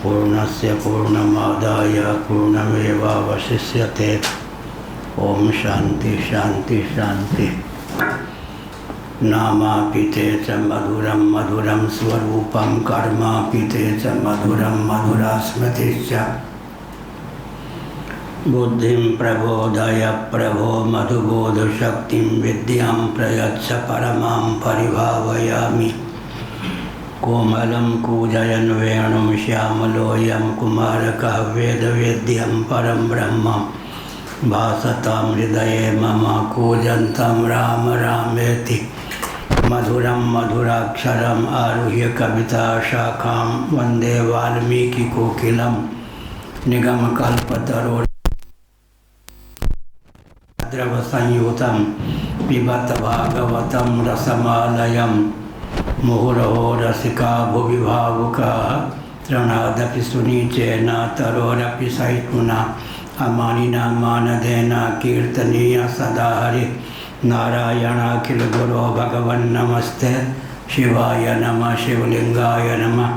पूर्णस्य पूर्णमादाय पूर्णमेवावशिष्यते। ओम शांति शांति शांति। नामापिते च मधुरम मधुरम स्वरूपम कर्मापिते च मधुरम मधुरा स्मृतिश्च। बुद्धिं प्रबोधय प्रभो मधुबोध शक्तिं विद्यां प्रयच्छ परमां परिभावयामि। कोमलं कूजयन् वेणुं श्यामलोऽयं कुमारकः वेदवेद्यं परं ब्रह्म भासतां हृदये मम कूजन्तं राम रामेति। मधुरं मधुराक्षरम् आरुह्य कविता शाखां वन्दे वाल्मीकिकोकिलं निगमकल्पतरोर्द्रवसंयुतं पिबत भागवतं रसमालयं। मुहुरहो रसिका भुवि भावुकाः तृणादपि सुनीचेन तरोरपि सहिष्णुना अमानिना मानदेना कीर्तनीय सदा हरि नारायणाखिल गुरो भगवन् नमस्ते। शिवाय नमः शिवलिंगाय नमः।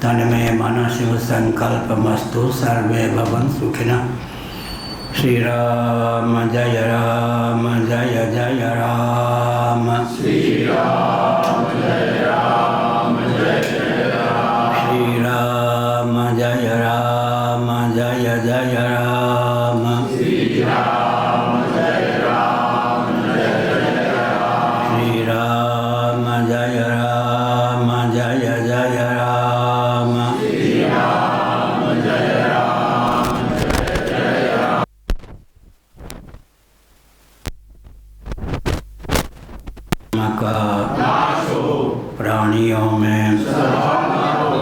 तन्मे मन शिव संकल्पमस्तु सर्वे भवन्तु सुखिनः। श्री राम जय जय राम। श्री राम जय राम जय जय राम। श्री राम जय जय राम। श्री राम जय राम जय जय राम। श्री राम जय जय राम। श्री राम जय राम जय जय राम। का नाश हो, प्राणियों में सद्भावना हो,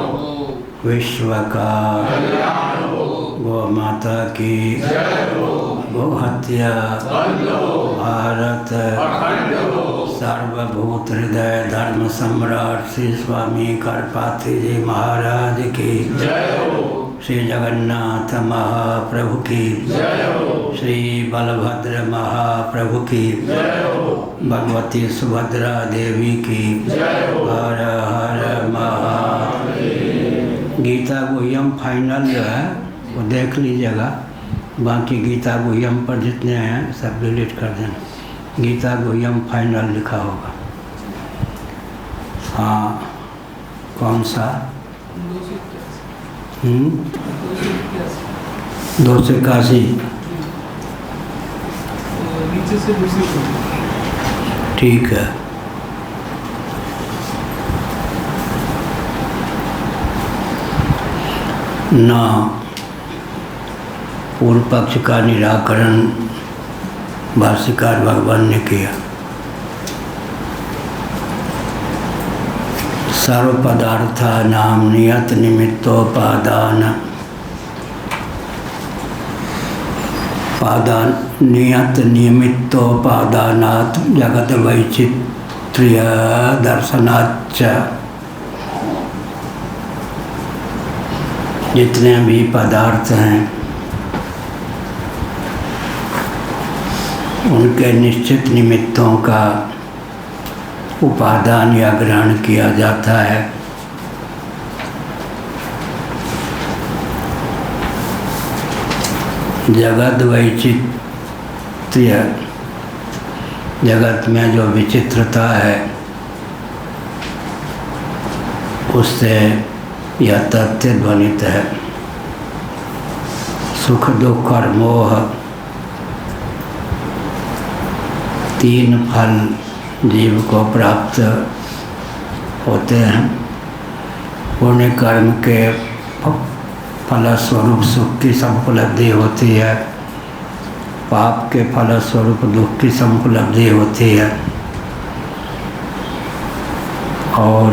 विश्व का कल्याण हो, गौ माता की जय हो, गौ हत्या बंद हो, भारत अखंड हो, सर्वभूत हृदय धर्म सम्राट श्री स्वामी करपात्री जी महाराज की जय हो, श्री जगन्नाथ महाप्रभु की जय हो, श्री बलभद्र महाप्रभु की जय हो, भगवती सुभद्रा देवी की जय हो। हर हर महादेव। गीता गुह्यम फाइनल जो है वो देख लीजिएगा। बाकी गीता गुह्यम पर जितने हैं सब डिलीट कर देना। गीता गुह्यम फाइनल लिखा होगा। हाँ, कौन सा? 281। नीचे से दूसरी ठीक है। ना पूर्व पक्ष का निराकरण भाष्यकार भगवान ने किया। सर्व पदार्थानां नियत निमित्तोपादान नियत निमित्तोपादानात् जगत वैचित्र्य दर्शनाच्च। जितने भी पदार्थ हैं उनके निश्चित निमित्तों का उपादान या ग्रहण किया जाता है। जगत वैचित्र्य, जगत में जो विचित्रता है उससे यह तथ्य ध्वनित है। सुख दुख और मोह तीन फल जीव को प्राप्त होते हैं। पुण्य कर्म के फलस्वरूप सुख की संपलब्धि होती है, पाप के फलस्वरूप दुख की संपलब्धि होती है और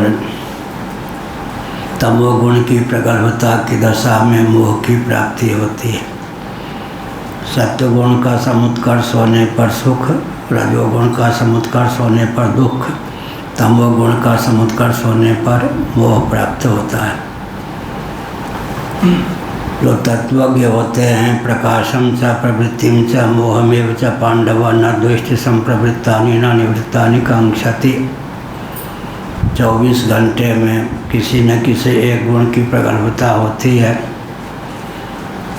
तमोगुण की प्रगल्भता की दशा में मोह की प्राप्ति होती है। सत्वगुण का समुत्कर्ष होने पर सुख, रजोगुण का समुत्कर्ष होने पर दुख, तमोगुण का समुत्कर्ष होने पर मोह प्राप्त होता है। जो तत्वज्ञ होते हैं प्रकाशम च प्रवृत्तिम च मोहमेव च पांडव न द्वेष्टि संप्रवृत्तानि न निवृत्तानि कांक्षति। 24 घंटे में किसी न किसी एक गुण की प्रगल्भता होती है।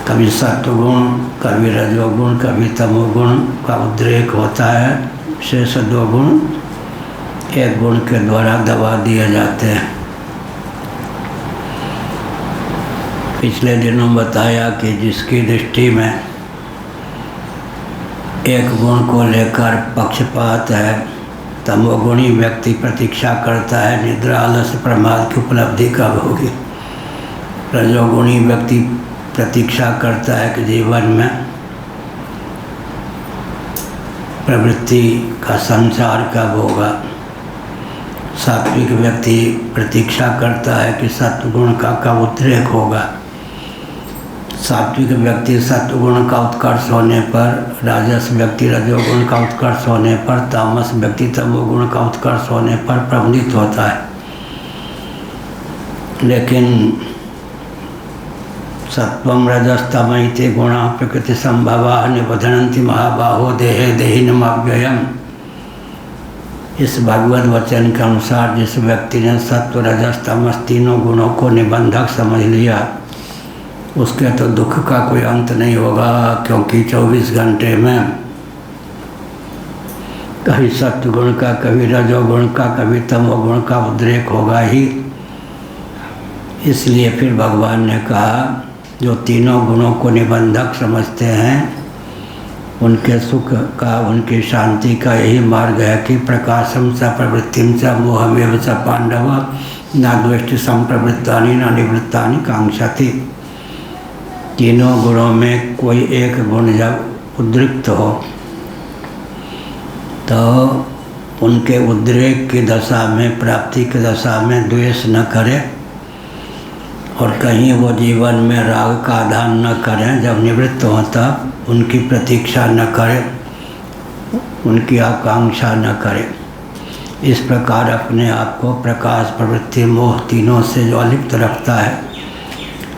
कभी सत्वगुण, कभी रजोगुण, कभी तमोगुण का उद्रेक होता है। शेष 2 गुण एक गुण के द्वारा दबा दिए जाते हैं। पिछले दिनों बताया कि जिसकी दृष्टि में एक गुण को लेकर पक्षपात है, तमोगुणी व्यक्ति प्रतीक्षा करता है निद्रा, आलस्य, प्रमाद की उपलब्धि कब होगी। रजोगुणी व्यक्ति प्रतीक्षा करता है कि जीवन में प्रवृत्ति का संचार कब होगा। सात्विक व्यक्ति प्रतीक्षा करता है कि सत्वगुण का कब उद्रेक होगा। सात्विक व्यक्ति सत्वगुण का उत्कर्ष होने पर, राजस व्यक्ति रजोगुण का उत्कर्ष होने पर, तामस व्यक्ति तमोगुण का उत्कर्ष होने पर प्रबंधित होता है। लेकिन सत्वम रजस्तम इति गुणा प्रकृति संभवा निबधनन्ति महाबाहो देहे देहिनमव्ययम्। इस भगवत वचन के अनुसार जिस व्यक्ति ने सत्व रजस तमस तीनों गुणों को निबंधक समझ लिया, उसके तो दुख का कोई अंत नहीं होगा, क्योंकि 24 घंटे में कभी सत्वगुण का, कभी रजोगुण का, कभी तमोगुण का उद्रेक होगा ही। इसलिए फिर भगवान ने कहा जो तीनों गुणों को निबंधक समझते हैं, उनके सुख का, उनकी शांति का यही मार्ग है कि प्रकाशम च प्रवृत्तिम च मोहमेव च पांडव न द्वेष्टि संप्रवृत्तानि न निवृत्तानि कांक्षति। तीनों गुणों में कोई एक गुण जब उद्रिक्त हो तो उनके उद्रेक की दशा में, प्राप्ति की दशा में द्वेष न करे और कहीं वो जीवन में राग का आधान न करें। जब निवृत्त हों तब उनकी प्रतीक्षा न करें, उनकी आकांक्षा न करें। इस प्रकार अपने आप को प्रकाश, प्रवृत्ति, मोह तीनों से जो अलिप्त रखता है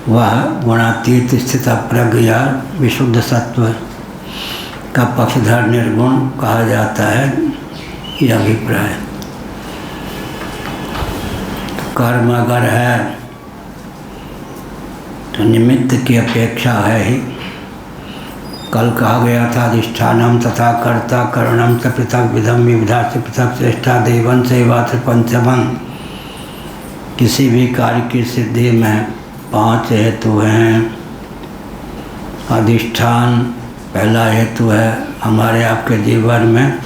वह गुणातीत स्थित प्रज्ञा विशुद्ध सत्व का पक्षधर निर्गुण कहा जाता है। यह अभिप्राय। कर्म अगर है तो निमित्त की अपेक्षा है ही। कल कहा गया था अधिष्ठानम तथा कर्ता करणम च पृथक विधम विविधा से पृथक श्रेष्ठा देवन सेवा से पंचमम। किसी भी कार्य की सिद्धि में 5 हेतु हैं। अधिष्ठान पहला हेतु है, हमारे आपके जीवन में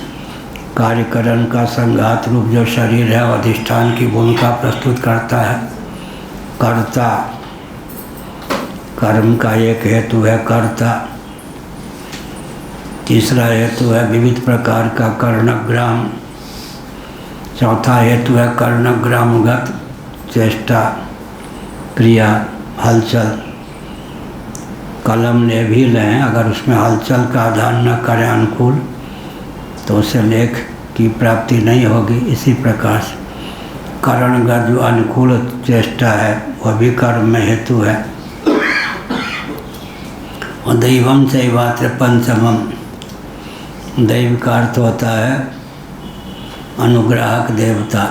कार्यकरण का संघात रूप जो शरीर है वो अधिष्ठान की भूमिका प्रस्तुत करता है। कर्ता, कर्म का एक हेतु है कर्ता। तीसरा हेतु है विविध प्रकार का कर्णग्राम। चौथा हेतु है कर्णग्रामगत चेष्टा, क्रिया, हलचल। कलम ले भी लें, अगर उसमें हलचल का आधान न करें अनुकूल, तो उसे लेख की प्राप्ति नहीं होगी। इसी प्रकार से करणगत जो अनुकूल चेष्टा है वह भी कर्म में हेतु है। और दैवम चैवात्र पंचमम। दैव का अर्थ होता है अनुग्राहक देवता।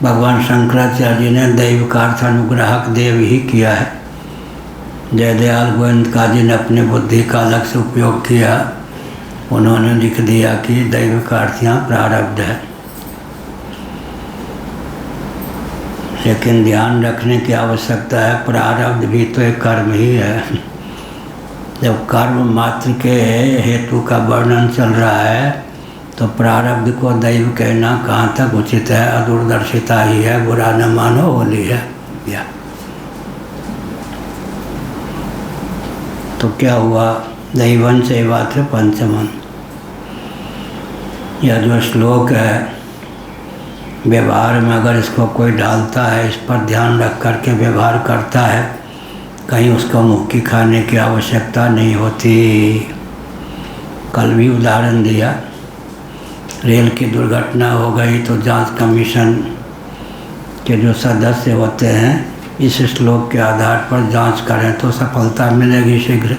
भगवान शंकराचार्य जी ने दैव का अर्थ अनुग्राहक देव ही किया है। जयदयाल गोविंदका जी ने अपनी बुद्धि का अलग से उपयोग किया। उन्होंने लिख दिया कि दैव का अर्थ यहाँ प्रारब्ध है। लेकिन ध्यान रखने की आवश्यकता है, प्रारब्ध भी तो एक कर्म ही है। जब कर्म मात्र के हेतु का वर्णन चल रहा है तो प्रारब्ध को दैव कहना कहाँ तक उचित है? अदूरदर्शिता ही है, बुरा न मानो होली है। या तो क्या हुआ? दैवन सेवात्र पंचमन। यह जो श्लोक है, व्यवहार में अगर इसको कोई डालता है, इस पर ध्यान रख कर के व्यवहार करता है, कहीं उसको मुक्की खाने की आवश्यकता नहीं होती। कल भी उदाहरण दिया, रेल की दुर्घटना हो गई तो जांच कमीशन के जो सदस्य होते हैं इस श्लोक के आधार पर जांच करें तो सफलता मिलेगी शीघ्र।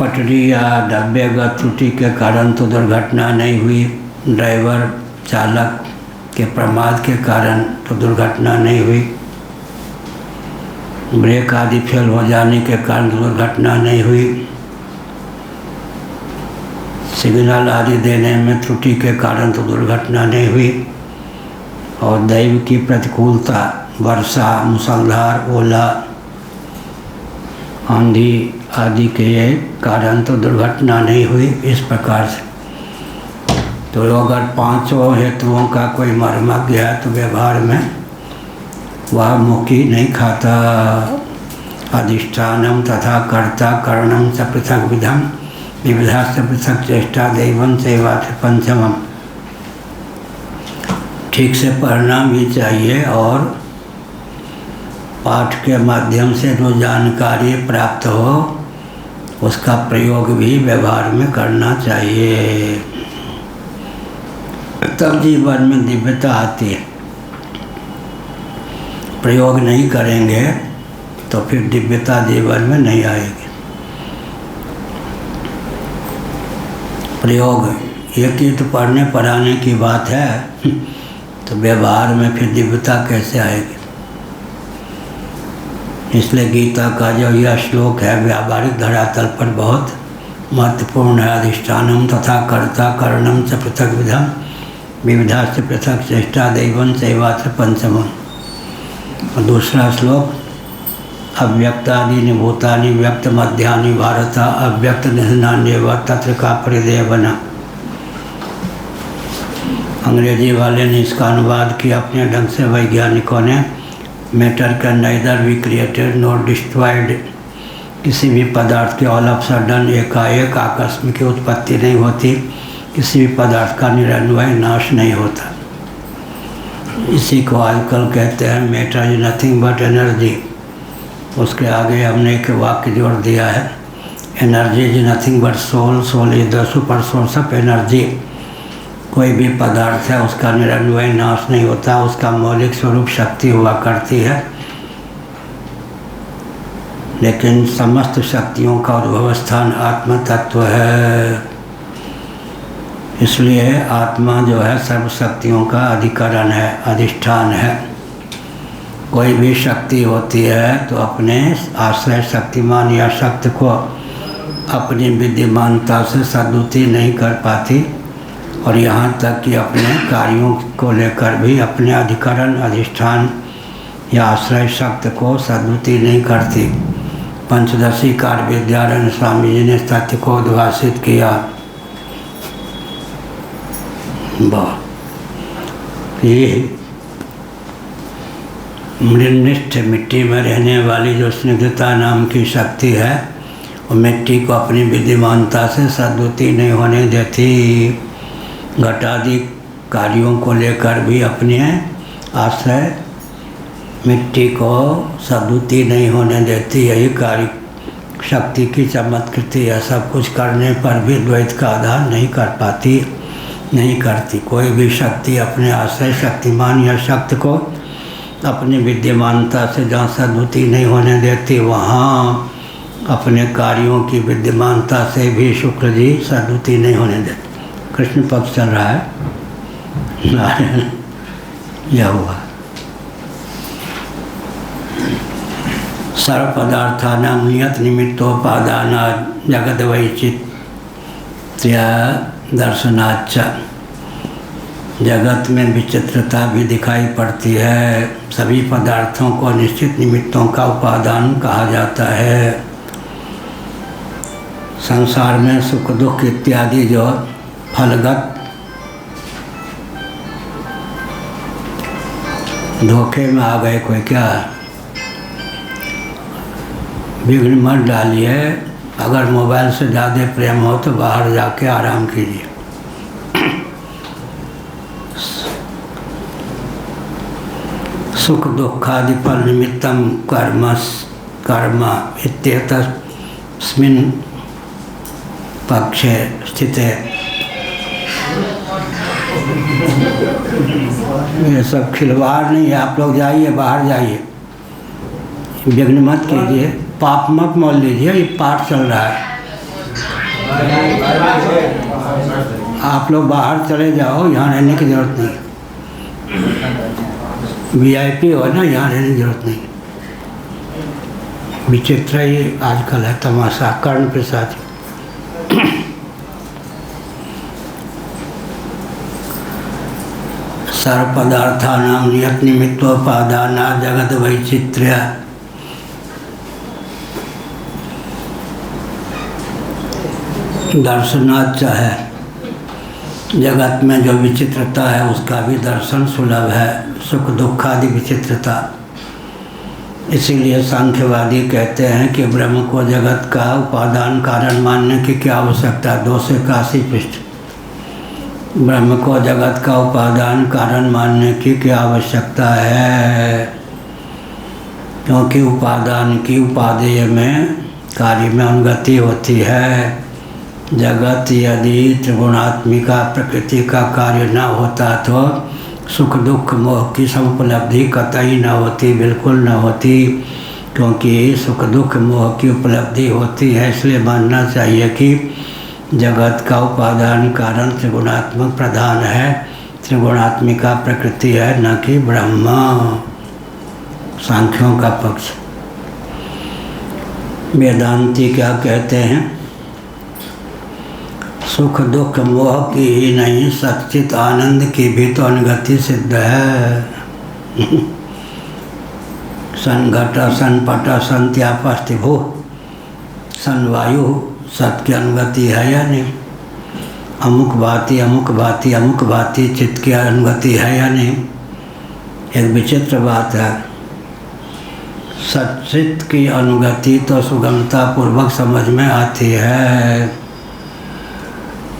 पटरी या डब्बेगत त्रुटि के कारण तो दुर्घटना नहीं हुई, ड्राइवर चालक के प्रमाद के कारण तो दुर्घटना नहीं हुई, ब्रेक आदि फेल हो जाने के कारण दुर्घटना नहीं हुई, सिग्नल आदि देने में त्रुटि के कारण तो दुर्घटना नहीं हुई, और दैव की प्रतिकूलता, वर्षा, मूसलाधार, ओला, आंधी आदि के कारण तो दुर्घटना नहीं हुई। इस प्रकार से तो अगर पांचों हेतुओं का कोई मर्मज्ञ है तो व्यवहार में वह मुक्ति नहीं खाता। अधिष्ठानम तथा कर्ता करणम च पृथक विधम विविधा से पृथक चेष्टा दैवं सेवा से पंचमम। ठीक से पढ़ना भी चाहिए और पाठ के माध्यम से जो जानकारी प्राप्त हो उसका प्रयोग भी व्यवहार में करना चाहिए, तब जीवन में दिव्यता आती है। प्रयोग नहीं करेंगे तो फिर दिव्यता जीवन में नहीं आएगी। प्रयोग एक ही तो पढ़ने पढ़ाने की बात है, तो व्यवहार में फिर दिव्यता कैसे आएगी। इसलिए गीता का जो यह श्लोक है व्यावहारिक धरातल पर बहुत महत्वपूर्ण है। अधिष्ठानम तथा कर्ता करणम च पृथक विधम विविधा से पृथक चेष्टा दैवं सेवा से पंचमम। और दूसरा श्लोक अव्यक्तादि भूतानि व्यक्त मध्यानि भारत अव्यक्त निधनान्यव तत्र का परिदेय बना। अंग्रेजी वाले ने इसका अनुवाद किया अपने ढंग से, वैज्ञानिकों ने। Matter can neither be created nor destroyed. किसी भी पदार्थ के ऑल ऑफ सडन एकाएक आकस्मिक की उत्पत्ति नहीं होती, किसी भी पदार्थ का निरन्वय नाश नहीं होता। इसी को आजकल कहते हैं matter is nothing but energy. उसके आगे हमने एक वाक्य जोड़ दिया है, energy is nothing but soul, soul is the super source of energy. कोई भी पदार्थ है उसका निरन्वय नाश नहीं होता, उसका मौलिक स्वरूप शक्ति हुआ करती है, लेकिन समस्त शक्तियों का उद्भव स्थान आत्म तत्व है। इसलिए आत्मा जो है सर्व शक्तियों का अधिकरण है, अधिष्ठान है। कोई भी शक्ति होती है तो अपने आश्रय शक्तिमान या शक्ति को अपनी विद्यमानता से सदुति नहीं कर पाती, और यहाँ तक कि अपने कार्यों को लेकर भी अपने अधिकरण अधिष्ठान या आश्रय शक्ति को सदुति नहीं करती। पंचदशी कार्य विद्यारण्य स्वामी जी ने तथ्य को उद्भाषित किया। ये मृनिष्ठ मिट्टी में रहने वाली जो स्निग्धता नाम की शक्ति है, वो मिट्टी को अपनी विद्यमानता से सदुति नहीं होने देती। घटादि कार्यों को लेकर भी अपने आश्रय मिट्टी को सदुति नहीं होने देती। यही कार्य शक्ति की चमत्कृति है। सब कुछ करने पर भी द्वैत का आधार नहीं कर पाती, नहीं करती। कोई भी शक्ति अपने आश्रय शक्तिमान या शक्ति को अपनी विद्यमानता से जहाँ सदुति नहीं होने देती, वहाँ अपने कार्यों की विद्यमानता से भी शुक्र जी सदुति नहीं होने देते। कृष्ण पक्ष चल रहा है, यह हुआ। सर्व पदार्थानां नियत निमित्तोपादाना जगद वैचित्र्य दर्शनाच्च। जगत में विचित्रता भी दिखाई पड़ती है। सभी पदार्थों को निश्चित निमित्तों का उपादान कहा जाता है। संसार में सुख दुख इत्यादि जो फलगत धोखे में आ गए कोई, क्या विघ्न मत डालिए। अगर मोबाइल से ज़्यादा प्रेम हो तो बाहर जाके आराम कीजिए। सुख दुखादि फल निमित्तम कर्म इत्येतस्मिन् पक्षे स्थिते। ये सब खिलवाड़ नहीं है। आप लोग जाइए, बाहर जाइए, विघ्न मत कीजिए, पाप मत मोल लीजिए। ये पाठ चल रहा है। आप लोग बाहर चले जाओ, यहाँ रहने की जरूरत नहीं। VIP हो ना, यहाँ रहने की जरूरत नहीं। विचित्र ही आजकल है तमाशा, कर्ण पिशाच। सर्वपदार्थानां नियत निमित्तोपादाना जगत वैचित्र्य। दर्शनाच है, जगत में जो विचित्रता है उसका भी दर्शन सुलभ है, सुख दुख आदि विचित्रता। इसीलिए सांख्यवादी कहते हैं कि ब्रह्म को जगत का उपादान कारण मानने की क्या आवश्यकता। 281 पृष्ठ। ब्रह्म को जगत का उपादान कारण मानने की क्या आवश्यकता है, क्योंकि उपादान की उपादेय में कार्य में अनुगति होती है। जगत यदि त्रिगुणात्मिका प्रकृति का कार्य न होता तो सुख दुख मोह की समुपलब्धि कतई न होती, बिल्कुल न होती। क्योंकि सुख दुख मोह की उपलब्धि होती है, इसलिए मानना चाहिए कि जगत का उपादान कारण त्रिगुणात्मक प्रधान है, त्रिगुणात्मिका प्रकृति है, न कि ब्रह्म। सांख्यों का पक्ष। वेदांती क्या कहते हैं, सुख दुख मोह की ही नहीं सच्चित आनंद की भी तो अनुगति सिद्ध है। सन घट सन पट सन त्यापस्तिभु सन वायु, सत की अनुगति है या नहीं। अमुक भांति अमुक भांति अमुक भांति चित्त की अनुगति है या नहीं। एक विचित्र बात है, सच्चित की अनुगति तो सुगमता पूर्वक समझ में आती है,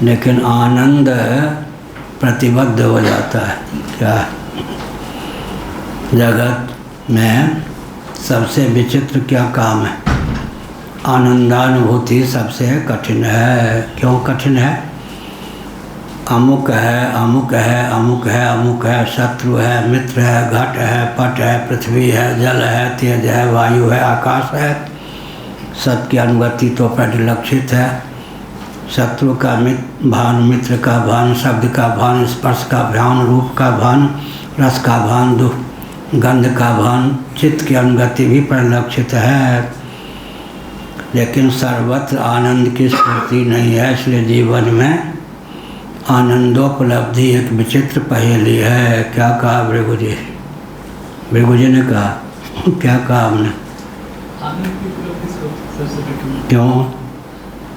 लेकिन आनंद प्रतिबद्ध हो जाता है। क्या जगत में सबसे विचित्र क्या काम है, आनंदानुभूति सबसे कठिन है। क्यों कठिन है, अमुक है अमुक है अमुक है अमुक है, शत्रु है मित्र है, घट है पट है, पृथ्वी है, जल है, तेज है, वायु है, आकाश है। सत की अनुगति तो परिलक्षित है। शत्रु का भान, मित्र का भान, शब्द का भान, स्पर्श का भान, रूप का भान, रस का भान, गंध का भान, चित्त की अनुगति भी परिलक्षित है। लेकिन सर्वत्र आनंद की स्फूर्ति नहीं है, इसलिए जीवन में आनंदोपलब्धि एक विचित्र पहेली है। क्या कहा भृगु जी? भृगु जी ने कहा, क्या कहा हमने? आनंद की उपलब्धि सबसे कठिन। क्यों?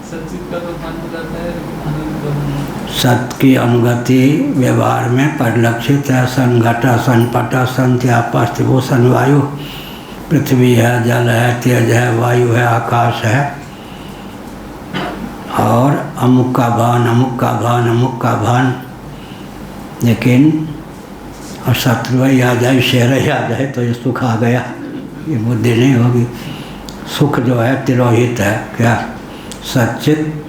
सच्चित का तो भान हो जाता है, आनंद का सत की अनुगति व्यवहार में परिलक्षित है। सन घट सन पट सन त्यापस्तिभु सन वायु, पृथ्वी है, जल है, तेज है, वायु है, आकाश है। और अमुक का भान अमुक का भान अमुक का भान। लेकिन और शत्रु आ जाए, शेर आ जाए तो ये सुख आ गया, ये बुद्धि नहीं होगी। सुख जो है तिरोहित है। क्या सच्चित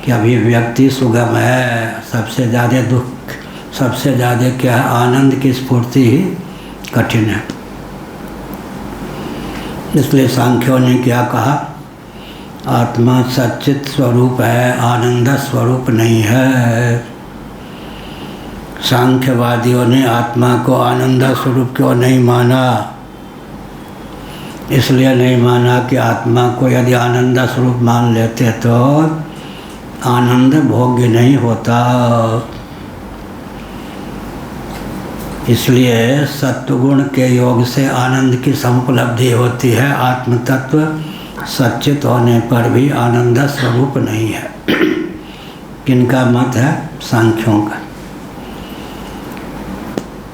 की अभिव्यक्ति सुगम है। सबसे ज़्यादा दुख, सबसे ज़्यादा क्या है, आनंद की स्फूर्ति ही कठिन है। इसलिए सांख्यों ने क्या कहा, आत्मा सच्चित स्वरूप है, आनंद स्वरूप नहीं है। सांख्यवादियों ने आत्मा को आनंद स्वरूप क्यों नहीं माना? इसलिए नहीं माना कि आत्मा को यदि आनंद स्वरूप मान लेते तो आनंद भोग्य नहीं होता। इसलिए सत्वगुण के योग से आनंद की समुपलब्धि होती है। आत्म तत्व सच्चित होने पर भी आनंद स्वरूप नहीं है। किनका मत है? सांख्यों का।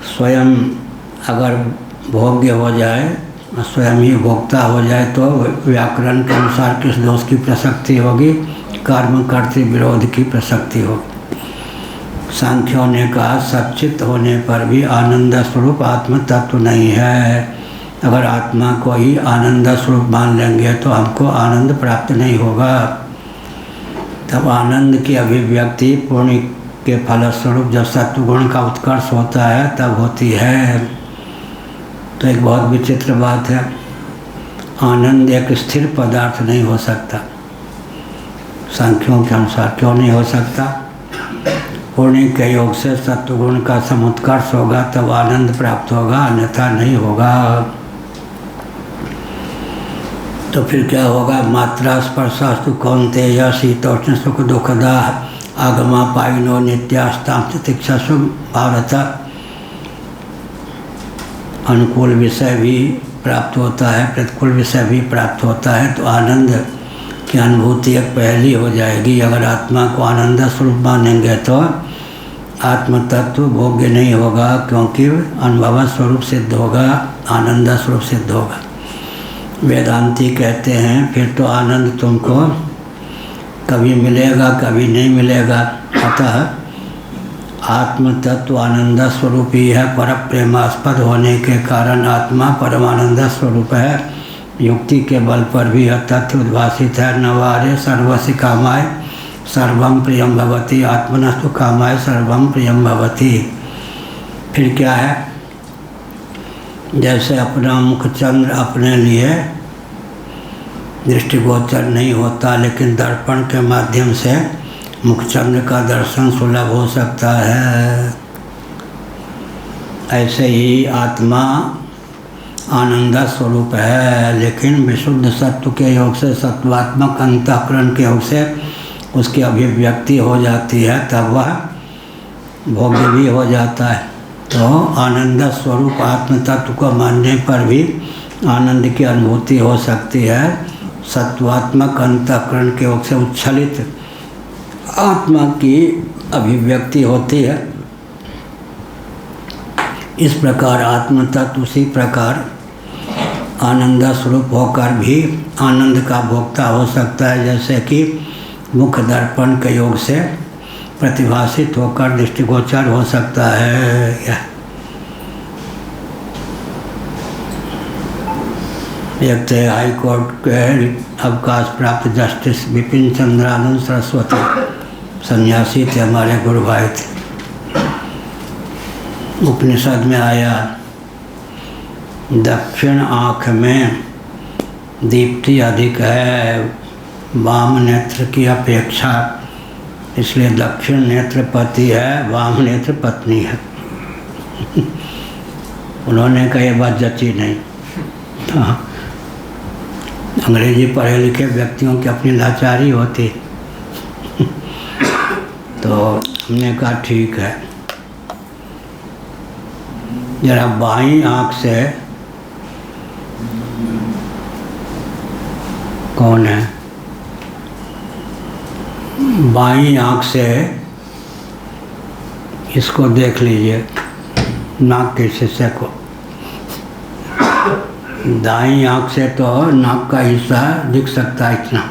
स्वयं अगर भोग्य हो जाए, स्वयं ही भोक्ता हो जाए तो व्याकरण के अनुसार किस दोष की प्रसक्ति होगी? कर्म कर्तृ विरोध की प्रसक्ति होगी। सांख्यों ने कहा सच्चित होने पर भी आनंद स्वरूप आत्म तत्व नहीं है। अगर आत्मा को ही आनंद स्वरूप मान लेंगे तो हमको आनंद प्राप्त नहीं होगा। तब आनंद की अभिव्यक्ति पुण्य के फलस्वरूप जब सत्वगुण का उत्कर्ष होता है तब होती है। तो एक बहुत विचित्र बात है, आनंद एक स्थिर पदार्थ नहीं हो सकता। सांख्यों के अनुसार क्यों नहीं हो सकता? पुण्य के योग से सत्वगुण का समुत्कर्ष होगा तब आनंद प्राप्त होगा, अन्यथा नहीं होगा। तो फिर क्या होगा? मात्रा स्पर्शास्तु कौन्तेय शीतोष्ण सुख दुखदा आगमा पाइनो नित्यास्तां तितिक्षासु भारत। अनुकूल विषय भी प्राप्त होता है, प्रतिकूल विषय भी प्राप्त होता है, तो आनंद की अनुभूति एक पहली हो जाएगी। अगर आत्मा को आनंद स्वरूप मानेंगे तो आत्म तत्व भोग्य नहीं होगा, क्योंकि अनुभव स्वरूप सिद्ध होगा, आनंद स्वरूप सिद्ध होगा। वेदांती कहते हैं फिर तो आनंद तुमको कभी मिलेगा कभी नहीं मिलेगा। अतः आत्म तत्व आनंद स्वरूप ही है। पर प्रेमास्पद होने के कारण आत्मा परमानंद स्वरूप है। युक्ति के बल पर भी यह तथ्य उद्भासित है। नवारे सर्वस्य कामाय सर्वम प्रियम भवति, आत्मनस्तु कामाय सर्वम प्रियम भवति। फिर क्या है? जैसे अपना मुखचंद्र अपने लिए दृष्टिगोचर नहीं होता, लेकिन दर्पण के माध्यम से मुखचंद्र का दर्शन सुलभ हो सकता है, ऐसे ही आत्मा आनंद स्वरूप है। लेकिन विशुद्ध सत्व के योग से, सत्वात्मक अंतःकरण के योग से उसकी अभिव्यक्ति हो जाती है, तब वह भोग्य भी हो जाता है। तो आनंद स्वरूप आत्म तत्व को मानने पर भी आनंद की अनुभूति हो सकती है। सत्वात्मक अंतःकरण के योग से उच्छलित आत्मा की अभिव्यक्ति होती है। इस प्रकार आत्म तत्व उसी प्रकार आनंद स्वरूप होकर भी आनंद का भोक्ता हो सकता है, जैसे कि मुख दर्पण के योग से प्रतिभासित होकर दृष्टिगोचर हो सकता है। एक थे हाई कोर्ट के अवकाश प्राप्त जस्टिस विपिन चंद्रानंद सरस्वती, सन्यासी थे, हमारे गुरु भाई थे। उपनिषद में आया दक्षिण आँख में दीप्ति अधिक है वाम नेत्र की अपेक्षा, इसलिए दक्षिण नेत्र पति है, वाम नेत्र पत्नी है। उन्होंने कहा ये बात जची नहीं। हाँ, अंग्रेजी पढ़े लिखे व्यक्तियों की अपनी लाचारी होती। तो हमने कहा ठीक है, जरा बाईं आँख से, कौन है, बाईं आँख से इसको देख लीजिए, नाक के हिस्से को। दाईं आँख से तो नाक का हिस्सा दिख सकता है इतना,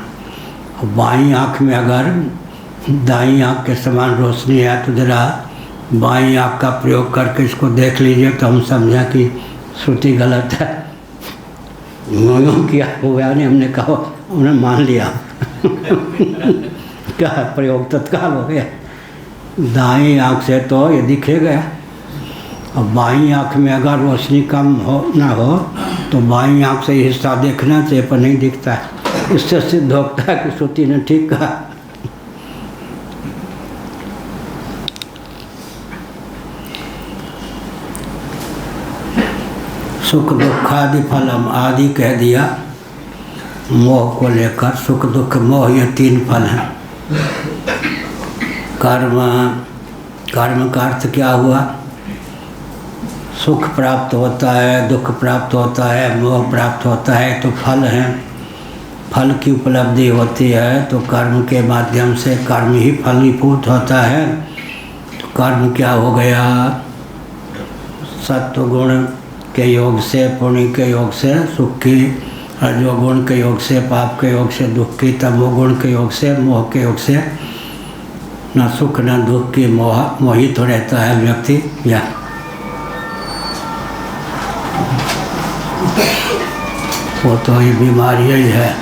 और बाईं आँख में अगर दाईं आँख के समान रोशनी है तो ज़रा बाईं आँख का प्रयोग करके इसको देख लीजिए, तो हम समझा कि श्रुति गलत है। किया हुआ नहीं, हमने कहा, उन्होंने मान लिया। क्या प्रयोग तत्काल हो गया। दाईं आँख से तो ये दिखेगा, और बाईं आँख में अगर रोशनी कम हो ना हो तो बाईं आँख से हिस्सा देखना चाहिए, पर नहीं दिखता है। इससे सिद्ध होता है कि श्रुति ने ठीक कहा। सुख दुखादि फलम, आदि कह दिया मोह को लेकर। सुख दुख मोह ये तीन फल हैं। कर्म, कर्म का अर्थ क्या हुआ? सुख प्राप्त होता है, दुख प्राप्त होता है, मोह प्राप्त होता है, तो फल हैं। फल की उपलब्धि होती है, तो कर्म के माध्यम से कर्म ही फलीभूत होता है। तो कर्म क्या हो गया? सत्वगुण के योग से, पुण्य के योग से सुख की, रजोगुण के योग से पाप के योग से दुख की, तमोगुण के योग से मोह के योग से न सुख न दुख की मोहित रहता है व्यक्ति। या वो तो ये बीमारी ही है।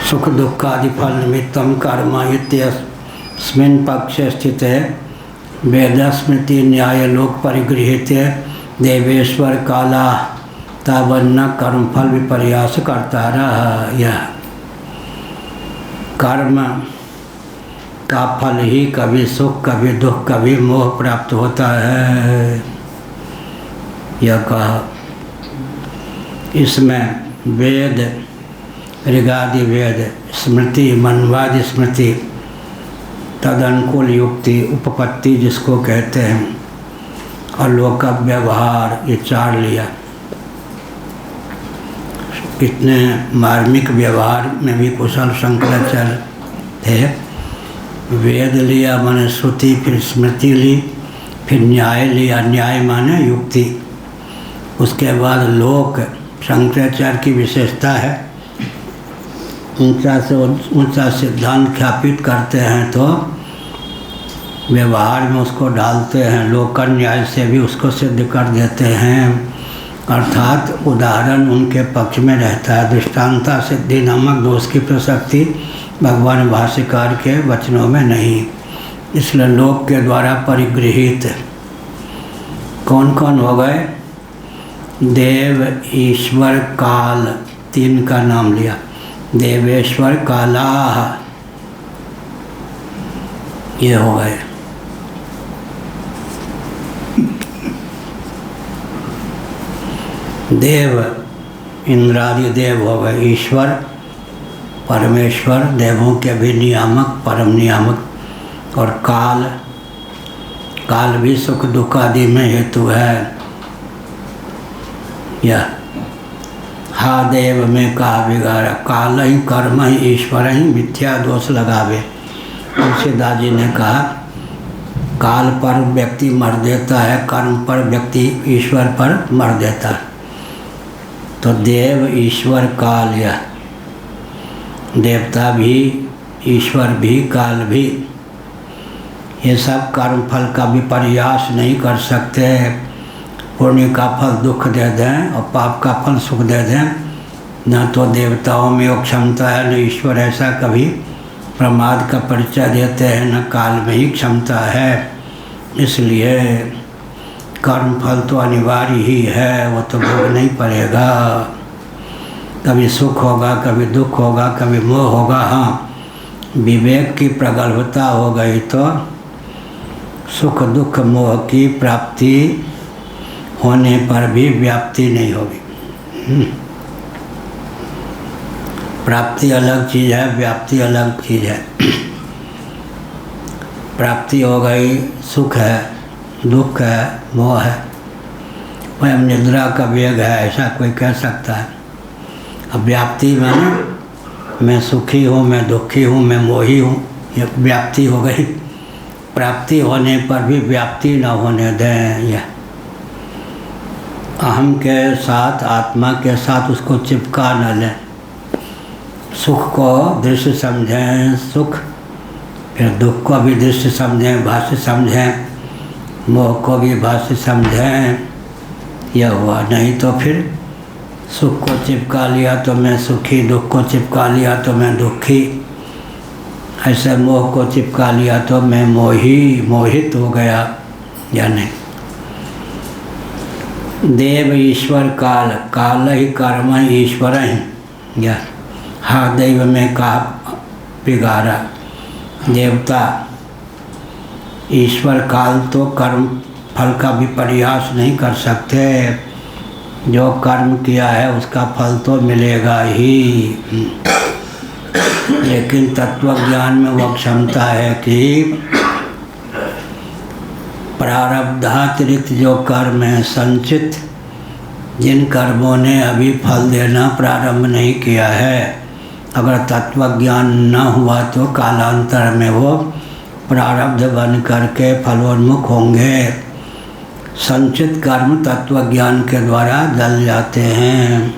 सुख दुखादि फल निमित्तम कर्म इत्यस्मिन् पक्षे स्थित है। वेद स्मृति न्याय लोक परिगृहीत देवेश्वर काला तावन्न कर्मफल विपर्यास करता रहा। यह कर्म का फल ही कभी सुख कभी दुख कभी मोह प्राप्त होता है, यह कहा। इसमें वेद, ऋगादि वेद, स्मृति, मनवादि स्मृति, तदनुकूल युक्ति, उपपत्ति जिसको कहते हैं, और लोक व्यवहार, ये चार लिया। कितने मार्मिक व्यवहार में भी कुशल शंकराचार्य थे। वेद लिया माने श्रुति, फिर स्मृति ली, फिर न्याय लिया, न्याय माने युक्ति। उसके बाद लोक, शंकराचार्य की विशेषता है, ऊंचा से ऊंचा सिद्धांत ख्यापित करते हैं तो व्यवहार में उसको डालते हैं, लोक न्याय से भी उसको सिद्ध कर देते हैं, अर्थात उदाहरण उनके पक्ष में रहता है। दृष्टांता सिद्धि नामक दोष की प्रसक्ति भगवान भाष्यकार के वचनों में नहीं, इसलिए लोक के द्वारा परिगृहित कौन कौन हो गए? देव, ईश्वर, काल, तीन का नाम लिया। देवेश्वर, कालाह, ये हो गए। देव, इंद्रादि देव हो गए। ईश्वर, परमेश्वर, देवों के भी नियामक, परम नियामक। और काल, काल भी सुख दुख आदि में हेतु है। यह हा देव में कहा बिगाड़ा, काल ही कर्म ही ईश्वर ही मिथ्या दोष लगावे। तुलसीदास जी ने कहा काल पर व्यक्ति मर देता है, कर्म पर व्यक्ति ईश्वर पर मर देता है। तो देव, ईश्वर, काल, यह देवता भी, ईश्वर भी, काल भी, ये सब कर्म फल का भी प्रयास नहीं कर सकते। पुण्य का फल दुख दे दें और पाप का फल सुख दे दें, न तो देवताओं में वो क्षमता है, न ईश्वर ऐसा कभी प्रमाद का परिचय देते हैं, न काल में ही क्षमता है। इसलिए कर्म फल तो अनिवार्य ही है, वो तो भोगना ही पड़ेगा। कभी सुख होगा, कभी दुख होगा, कभी मोह होगा। हाँ, विवेक की प्रगल्भता हो गई तो सुख दुख मोह की प्राप्ति होने पर भी व्याप्ति नहीं होगी। प्राप्ति अलग चीज़ है, व्याप्ति अलग चीज़ है। प्राप्ति हो गई, सुख है, दुख है, मोह है, वह निद्रा का वेग है, ऐसा कोई कह सकता है। अब व्याप्ति माने मैं सुखी हूँ, मैं दुखी हूँ, मैं मोही हूँ, ये व्याप्ति हो गई। प्राप्ति होने पर भी व्याप्ति न होने दें। यह अहम के साथ, आत्मा के साथ उसको चिपका न लें। सुख को दृश्य समझें, सुख, फिर दुख को भी दृश्य समझें, भाष्य समझें, मोह को भी भाष्य समझें। यह हुआ। नहीं तो फिर सुख को चिपका लिया तो मैं सुखी, दुख को चिपका लिया तो मैं दुखी, ऐसे मोह को चिपका लिया तो मैं मोही, मोहित हो गया। या नहीं। देव, ईश्वर, काल, काल ही कर्म ईश्वर ही। या हा दैव में कहा बिगाड़ा। देवता, ईश्वर, काल तो कर्म फल का भी प्रयास नहीं कर सकते। जो कर्म किया है उसका फल तो मिलेगा ही, लेकिन तत्व ज्ञान में वह क्षमता है कि प्रारब्धातिरिक्त जो कर्म है संचित, जिन कर्मों ने अभी फल देना प्रारंभ नहीं किया है, अगर तत्व ज्ञान न हुआ तो कालांतर में वो प्रारब्ध बन करके फलोन्मुख होंगे। संचित कर्म तत्व ज्ञान के द्वारा जल जाते हैं,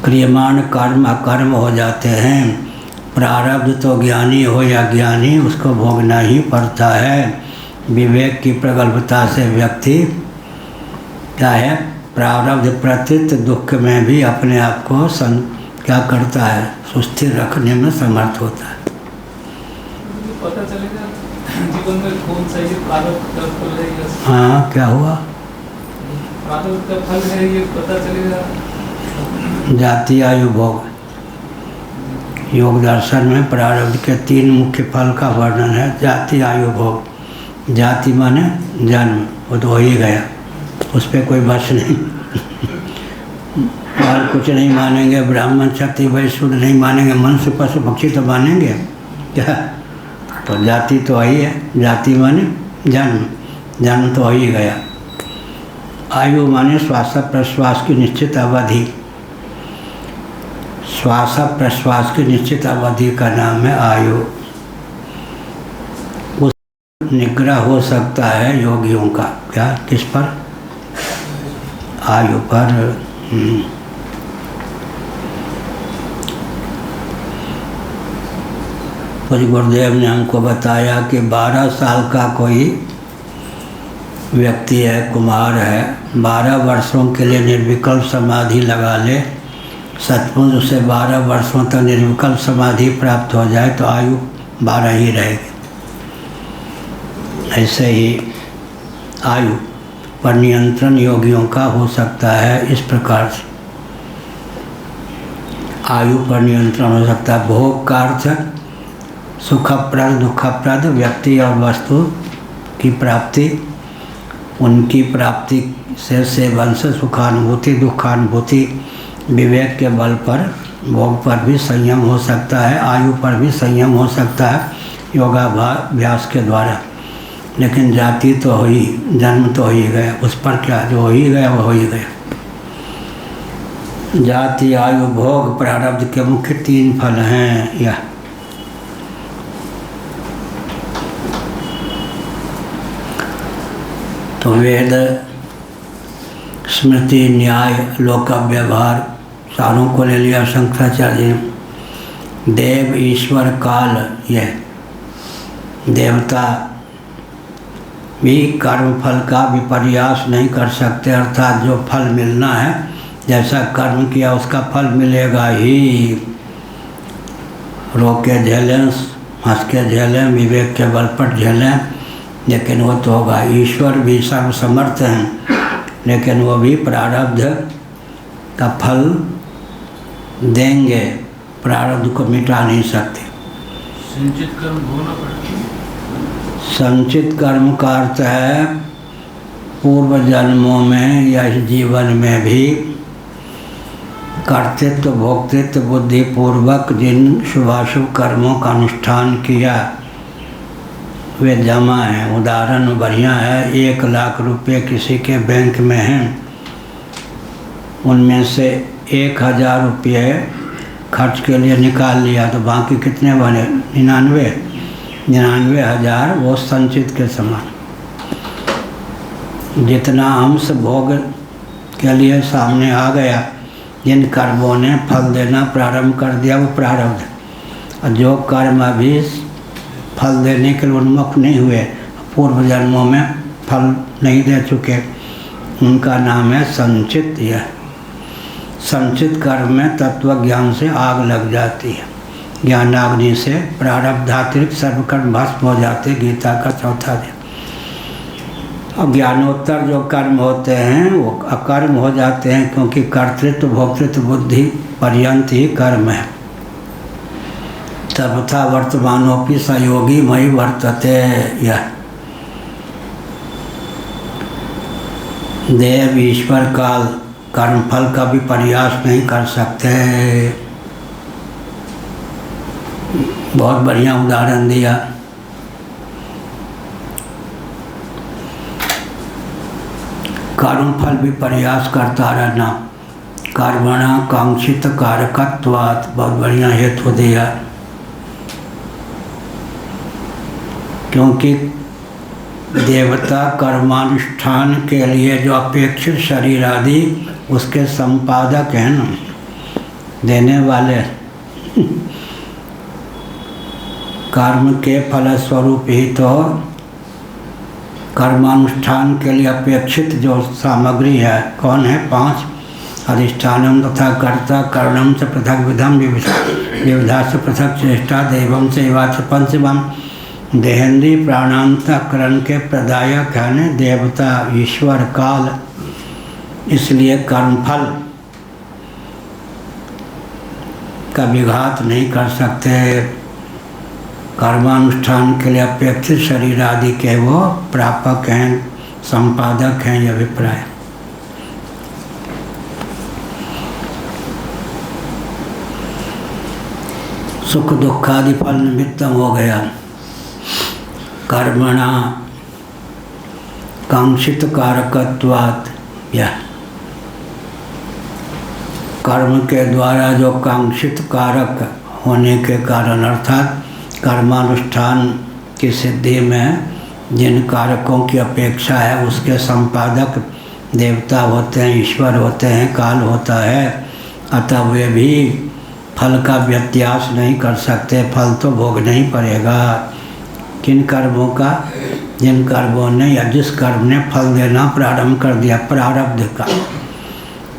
क्रियमाण कर्म अकर्म हो जाते हैं। प्रारब्ध तो ज्ञानी हो या ज्ञानी उसको भोगना ही पड़ता है। विवेक की प्रगल्भता से व्यक्ति क्या है, प्रारब्ध प्रतीत दुख में भी अपने आप को क्या करता है, सुस्थिर रखने में समर्थ होता है। पता चलेगा जीवन में कौन सा ये प्रारब्ध का फल है या हाँ, क्या हुआ? प्रारब्ध का फल है, ये पता चलेगा। जाति आयु भोग योग दर्शन में प्रारब्ध के 3 मुख्य फल का वर्णन है। जाति, आयु, भोग। जाति माने जन्म, वो तो हो ही गया, उस पर कोई बस नहीं। और कुछ नहीं मानेंगे, ब्राह्मण क्षत्रिय वैश्य शूद्र नहीं मानेंगे, मनुष्य पशु पक्षी तो मानेंगे क्या? तो जाति तो वही है। जाति माने जन्म, जन्म तो हो ही गया। आयु माने श्वास प्रश्वास की निश्चित अवधि, श्वास प्रश्वास की निश्चित अवधि का नाम है आयु। उस निग्रह हो सकता है योगियों का। क्या? किस पर? आयु पर। कुछ गुरुदेव ने हमको बताया कि 12 साल का कोई व्यक्ति है, कुमार है, 12 वर्षों के लिए निर्विकल्प समाधि लगा ले, सचमुच उसे 12 वर्षों तक निर्विकल्प समाधि प्राप्त हो जाए तो आयु 12 ही रहेगी। ऐसे ही आयु पर नियंत्रण योगियों का हो सकता है इस प्रकार से। आयु पर नियंत्रण हो सकता है। भोग का अर्थ सुखप्रद दुखप्रद व्यक्ति और वस्तु की प्राप्ति, उनकी प्राप्ति से सेवन से सुखानुभूति दुखानुभूति, विवेक के बल पर भोग पर भी संयम हो सकता है, आयु पर भी संयम हो सकता है योगाभ्यास के द्वारा। लेकिन जाति तो हो ही, जन्म तो हो ही गया, उस पर क्या? जो हो ही गया वो हो ही गया। जाति, आयु, भोग प्रारब्ध के मुख्य 3 फल हैं। यह तो वेद, स्मृति, न्याय, लोक व्यवहार चारों को ले लिया शंकराचार्य ने। देव, ईश्वर, काल, यह देवता भी कर्म फल का विपर्यास नहीं कर सकते, अर्थात जो फल मिलना है, जैसा कर्म किया उसका फल मिलेगा ही। रो के झेलें, हंस के झेलें, विवेक के बल पर झेलें, लेकिन वो तो होगा। ईश्वर भी सर्वसमर्थ हैं, लेकिन वो भी प्रारब्ध का फल देंगे, प्रारब्ध को मिटा नहीं सकते। संचित कर्म होना पड़ेगा। संचित कर्म का अर्थ है पूर्व जन्मों में या इस जीवन में भी कर्तृत्व भोक्तृत्व बुद्धि पूर्वक जिन शुभाशुभ कर्मों का अनुष्ठान किया वे जमा हैं। उदाहरण बढ़िया है, 1 लाख रुपए किसी के बैंक में हैं, उनमें से 1000 रुपये खर्च के लिए निकाल लिया तो बाकी कितने बने? 99,000 वो संचित के समान। जितना अंश भोग के लिए सामने आ गया, जिन कर्मों ने फल देना प्रारंभ कर दिया वो प्रारब्ध, और जो कर्म अभी फल देने के लिए उन्मुख नहीं हुए, पूर्व जन्मों में फल नहीं दे चुके, उनका नाम है संचित। यह संचित कर्म में तत्व ज्ञान से आग लग जाती है, ज्ञानाग्नि से प्रारब्धातिरिक्त सर्वकर्म भस्म हो जाते। गीता का 4था अध्याय। अब ज्ञानोत्तर जो कर्म होते हैं वो अकर्म हो जाते हैं, क्योंकि कर्तृत्व भोक्तृत्व बुद्धि पर्यंत ही कर्म है। सर्वथा वर्तमानोपि सहयोगी मयि वर्तते। यह देव, ईश्वर, काल कर्मफल का भी प्रयास नहीं कर सकते। बहुत बढ़िया उदाहरण दिया। कर्मफल भी प्रयास करता रहना, कर्मणा कांक्षित कारकत्वात्, बहुत बढ़िया हेतु दिया। क्योंकि देवता कर्मानुष्ठान के लिए जो अपेक्षित शरीर आदि उसके संपादक हैं ना, देने वाले। कर्म के फलस्वरूप ही तो कर्मानुष्ठान के लिए अपेक्षित जो सामग्री है कौन है? 5 अधिष्ठानम तथा कर्ता, कर्णम से पृथक विधम, विविधा से पृथक चेष्टा, देवम से वाच, पंचमम देहेंद्री प्राणांतकरण के प्रदायक है देवता, ईश्वर, काल। इसलिए कर्मफल का विघात नहीं कर सकते। कर्मानुष्ठान के लिए अपेक्षित शरीर आदि के वो प्रापक हैं, संपादक हैं, ये अभिप्राय। सुख दुखादि फल निमित्तम हो गया। कर्मणा कांक्षित कारकत्वात्, यह कर्म के द्वारा जो कांक्षित कारक होने के कारण, अर्थात कर्मानुष्ठान की सिद्धि में जिन कारकों की अपेक्षा है उसके संपादक देवता होते हैं, ईश्वर होते हैं, काल होता है। अतः वे भी फल का व्यत्यास नहीं कर सकते, फल तो भोगना ही पड़ेगा। किन कर्मों का? जिन कर्मों ने या जिस कर्म ने फल देना प्रारंभ कर दिया, प्रारब्ध का।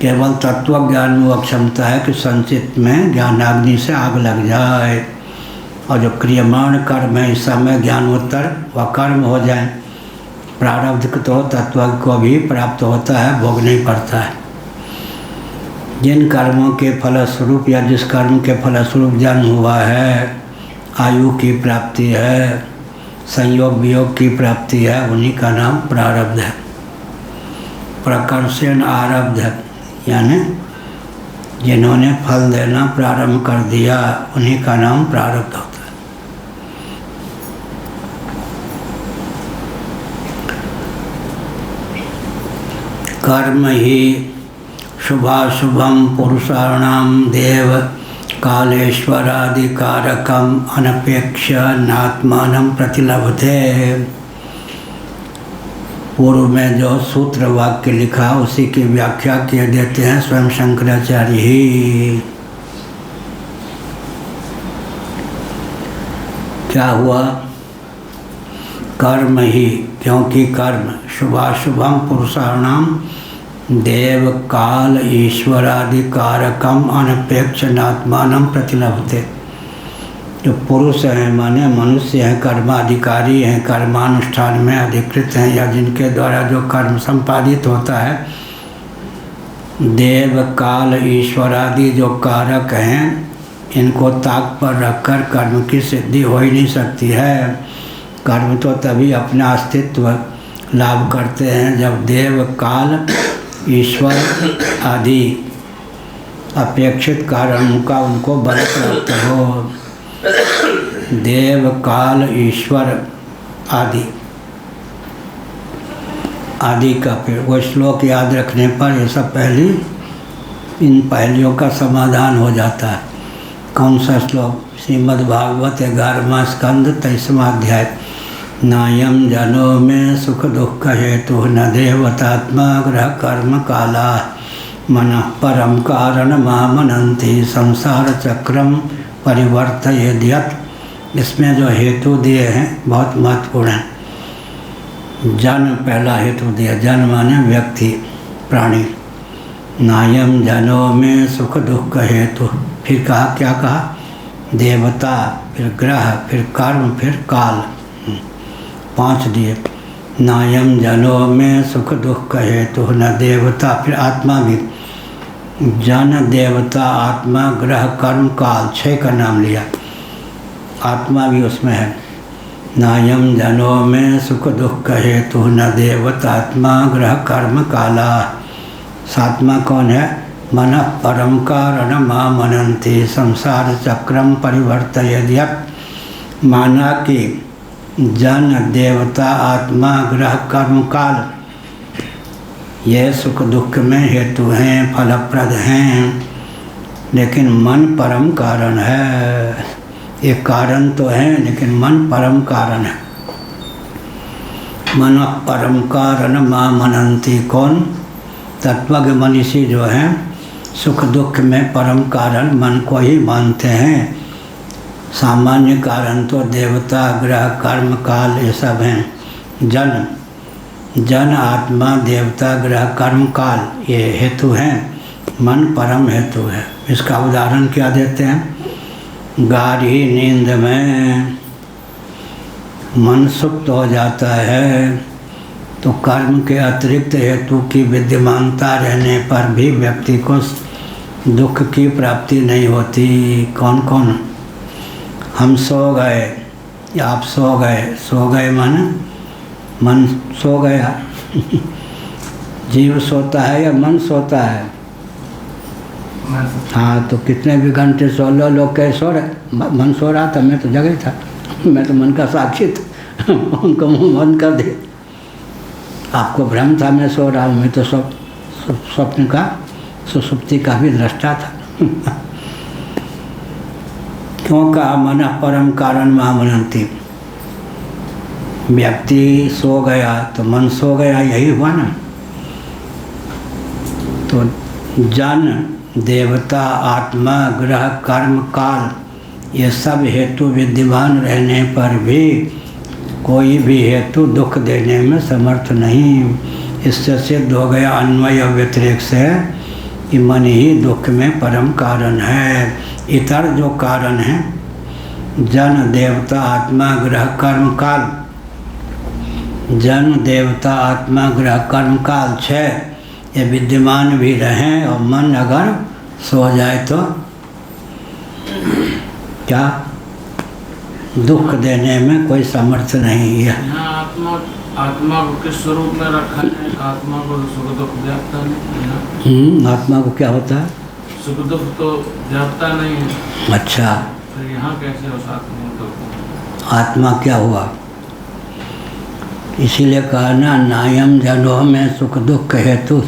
केवल तत्व ज्ञान में वह क्षमता है कि संचित में ज्ञानाग्नि से आग लग जाए, और जो क्रियमाण कर्म है इस समय ज्ञानोत्तर वह कर्म हो जाए। प्रारब्ध तो तत्व को भी प्राप्त होता है, भोगना ही पड़ता है। जिन कर्मों के फलस्वरूप या जिस कर्म के फलस्वरूप जन्म हुआ है, आयु की प्राप्ति है, संयोग वियोग की प्राप्ति है, उन्हीं का नाम प्रारब्ध है। प्रकर्षण आरब्ध है, यानी जिन्होंने फल देना प्रारंभ कर दिया उन्हीं का नाम प्रारब्ध होता है। कर्म ही शुभाशुभम पुरुषाणाम देव कालेश्वरादि कारकम अनपेक्ष नात्मानं प्रतिलभते। पूर्व में जो सूत्र वाक्य लिखा उसी की व्याख्या किए देते हैं स्वयं शंकराचार्य ही। क्या हुआ? कर्म ही, क्योंकि कर्म शुभाशुभम पुरुषाणाम देव काल ईश्वरादि कारकम अनपेक्ष नात्मानं प्रतिलभते। जो पुरुष हैं माने मनुष्य हैं, कर्माधिकारी हैं, कर्मानुष्ठान में अधिकृत हैं, या जिनके द्वारा जो कर्म संपादित होता है, देव काल ईश्वरादि जो कारक हैं, इनको ताक पर रखकर कर्म की सिद्धि हो ही नहीं सकती है। कर्म तो तभी अपना अस्तित्व लाभ करते हैं जब देव काल ईश्वर आदि अपेक्षित कारणों का उनको बल प्राप्त हो। देव काल ईश्वर आदि आदि का फिर वो श्लोक याद रखने पर ये सब पहली इन पहलियों का समाधान हो जाता है। कौन सा श्लोक? श्रीमद्भागवत 11वां स्कंद 23वां अध्याय। नायम जनो में सुख दुख हेतु न देवतात्मा ग्रह कर्म काला मनः परम कारण मामनंति संसार चक्रम परिवर्तयेद्यत्। इसमें जो हेतु दिए हैं बहुत महत्वपूर्ण हैं। जन्म पहला हेतु दिया, जन्म माने व्यक्ति, प्राणी। नायम जनो में सुख दुख हेतु, फिर कहा, क्या कहा? देवता, फिर ग्रह, फिर कर्म, फिर काल, 5 दिए। नायम जनो में सुख दुख हेतु न देवता, फिर आत्मा भी, जन देवता आत्मा ग्रह कर्म काल, 6 का नाम लिया, आत्मा भी उसमें है। नायम जनो में सुख दुख हेतु न देवता आत्मा ग्रह कर्म काला। 7वां कौन है? मनः परम कारण मां मनन्ति संसार चक्रम परिवर्तयेद्यत्। माना कि जन देवता आत्मा ग्रह कर्म काल ये सुख दुख में हेतु हैं, फलप्रद हैं, लेकिन मन परम कारण है। ये कारण तो है लेकिन मन परम कारण है। मन परम कारण मां मनन्ति, कौन? तत्वज्ञ मनीषी जो हैं सुख दुख में परम कारण मन को ही मानते हैं। सामान्य कारण तो देवता ग्रह कर्म काल ये सब हैं। जन आत्मा देवता ग्रह कर्म काल ये हेतु हैं, मन परम हेतु है। इसका उदाहरण क्या देते हैं? गाढ़ी नींद में मन सुप्त हो जाता है तो कर्म के अतिरिक्त हेतु की विद्यमानता रहने पर भी व्यक्ति को दुख की प्राप्ति नहीं होती। कौन कौन? हम सो गए या आप सो गए माने मन सो गया। जीव सोता है या मन सोता है? हाँ, तो कितने भी घंटे सो लो, लोग कहे सो रहे, मन सो रहा था, मैं तो जगह था, मैं तो मन का साक्षी था। उनको मुँह बंद कर दे। आपको भ्रम था मैं सो रहा हूँ, मैं तो स्वप्न का, सुसुप्ति का भी दृष्टा था। क्यों कहा मन परम कारण महामनंती? व्यक्ति सो गया तो मन सो गया, यही हुआ ना। तो जन, देवता, आत्मा, ग्रह, कर्म, काल, ये सब हेतु विद्यमान रहने पर भी कोई भी हेतु दुख देने में समर्थ नहीं। इससे सिद्ध हो गया अन्वय व्यतिरेक से कि मन ही दुख में परम कारण है। इतर जो कारण हैं, जन, देवता, आत्मा, ग्रह, कर्म, काल, जन, देवता, आत्मा, ग्रह, कर्म, काल, 6 ये विद्यमान भी रहें और मन अगर सो जाए तो क्या दुख देने में कोई समर्थ नहीं है। आत्मा को किस स्वरूप में रखा है? आत्मा को सुख दुख व्यापता नहीं। आत्मा को क्या होता है? सुख दुख तो व्यापता नहीं है। अच्छा, फिर यहाँ कैसे उस आत्मा को? आत्मा क्या हुआ? इसीलिए कहा ना, नायम जनो में सुख दुख हेतु।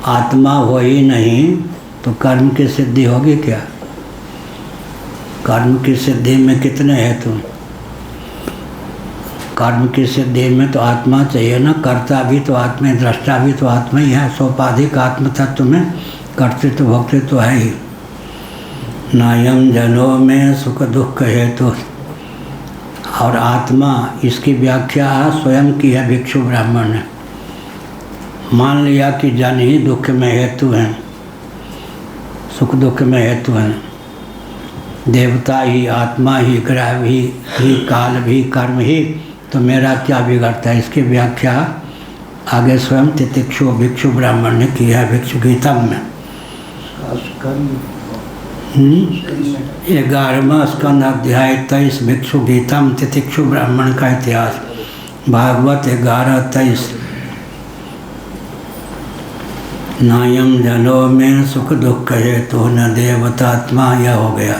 आत्मा हो ही नहीं तो कर्म की सिद्धि होगी क्या? कर्म की सिद्धि में कितने हेतु? कर्म की सिद्धि में तो आत्मा चाहिए ना। कर्ता भी तो आत्मा, दृष्टा भी तो आत्मा ही है। सोपाधिक आत्म तत्व में कर्तृत्व भोक्तृत्व है ही। नायम जनों में सुख दुख हेतु। और आत्मा, इसकी व्याख्या स्वयं की है भिक्षु ब्राह्मण ने। मान लिया कि जन ही दुख में हेतु हैं, सुख दुख में हेतु हैं, देवता ही, आत्मा ही, ग्रह भी, काल भी, कर्म ही, तो मेरा क्या बिगड़ता है? इसकी व्याख्या आगे स्वयं तितिक्षु भिक्षु ब्राह्मण ने की है भिक्षु गीतम में। 11वां स्कंद अध्याय 23 भिक्षु गीतम तितिक्षु ब्राह्मण का इतिहास, भागवत 11:23। नायम जलो में सुख दुख हेतु न देवतात्मा, यह हो गया।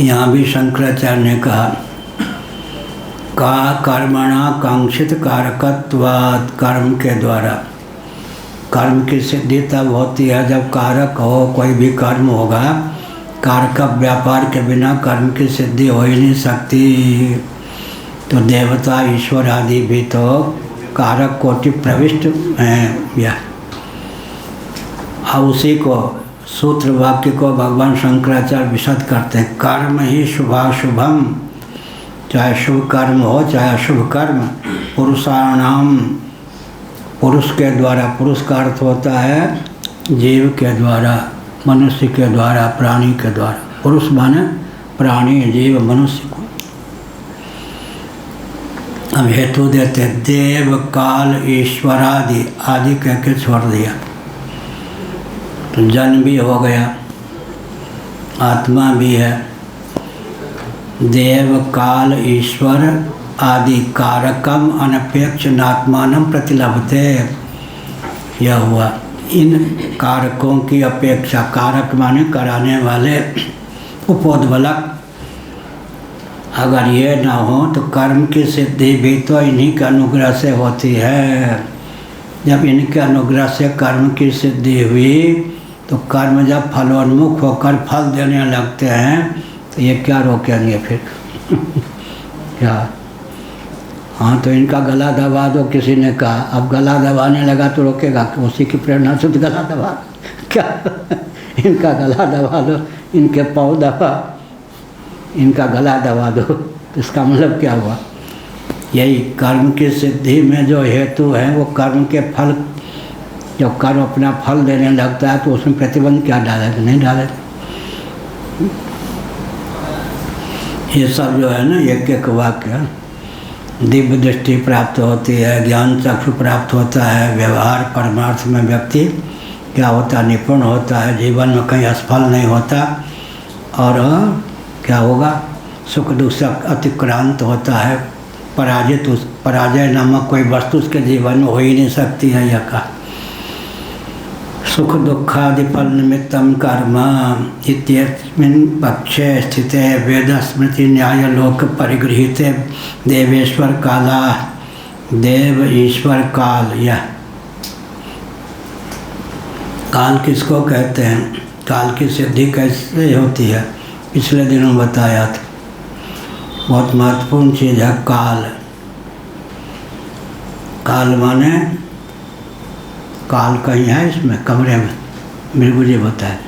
यहाँ भी शंकराचार्य ने कहा का कर्मणा कांक्षित कारकत्वात्, कर्म के द्वारा। कर्म की सिद्धि तब होती है जब कारक हो, कोई भी कर्म होगा, कारक व्यापार के बिना कर्म की सिद्धि हो ही नहीं सकती। तो देवता, ईश्वर आदि भी तो कारक कोटि प्रविष्ट हैं। यह और उसी को सूत्र वाक्य को भगवान शंकराचार्य विशद करते हैं। कर्म ही शुभाशुभम, चाहे शुभ कर्म हो चाहे अशुभ कर्म, पुरुषाणाम, पुरुष के द्वारा। पुरुष का अर्थ होता है जीव के द्वारा, मनुष्य के द्वारा, प्राणी के द्वारा। पुरुष माने प्राणी, जीव, मनुष्य को। अब हेतु देते देव, काल, ईश्वरादि, आदि कह के छोड़ दिया। तो जन भी हो गया, आत्मा भी है, देव, काल, ईश्वर आदि कारकम अनपेक्ष नात्मानम प्रतिलभते। यह हुआ। इन कारकों की अपेक्षा, कारक माने कराने वाले, उपोद्बलक, अगर ये ना हो तो कर्म की सिद्धि भी तो इन्हीं के अनुग्रह से होती है। जब इनके अनुग्रह से कर्म की सिद्धि हुई तो कर्म जब फलोन्मुख होकर फल देने लगते हैं तो ये क्या रोकेंगे फिर? क्या? हाँ, तो इनका गला दबा दो, किसी ने कहा। अब गला दबाने लगा तो रोकेगा? उसी की प्रेरणा से तो गला दबा क्या? इनका गला दबा दो, इनके पाँव दबा, इनका गला दबा दो, तो इसका मतलब क्या हुआ? यही कर्म की सिद्धि में जो हेतु है वो कर्म के फल, जब कर्म अपना फल देने लगता है तो उसमें प्रतिबंध क्या डालेगा? नहीं डालेगा। ये सब जो है ना, एक एक वाक्य, दिव्य दृष्टि प्राप्त होती है, ज्ञान चक्षु प्राप्त होता है, व्यवहार परमार्थ में व्यक्ति क्या होता है, निपुण होता है, जीवन में कहीं असफल नहीं होता, और क्या होगा, सुख दुख से अतिक्रांत होता है, पराजय नामक कोई वस्तु उसके जीवन में हो ही नहीं सकती है। यह का सुख दुखादि फल निमित्तम कर्म इत्यस्मिन् पक्षे स्थिते वेद स्मृति न्याय लोक परिगृहीते देवेश्वर काला देव ईश्वर काल। यह काल किसको कहते हैं, काल की सिद्धि कैसे होती है, पिछले दिनों बताया था। बहुत महत्वपूर्ण चीज़ है काल। काल माने काल कहीं है इसमें कमरे में, बिल्कुल जी बताए,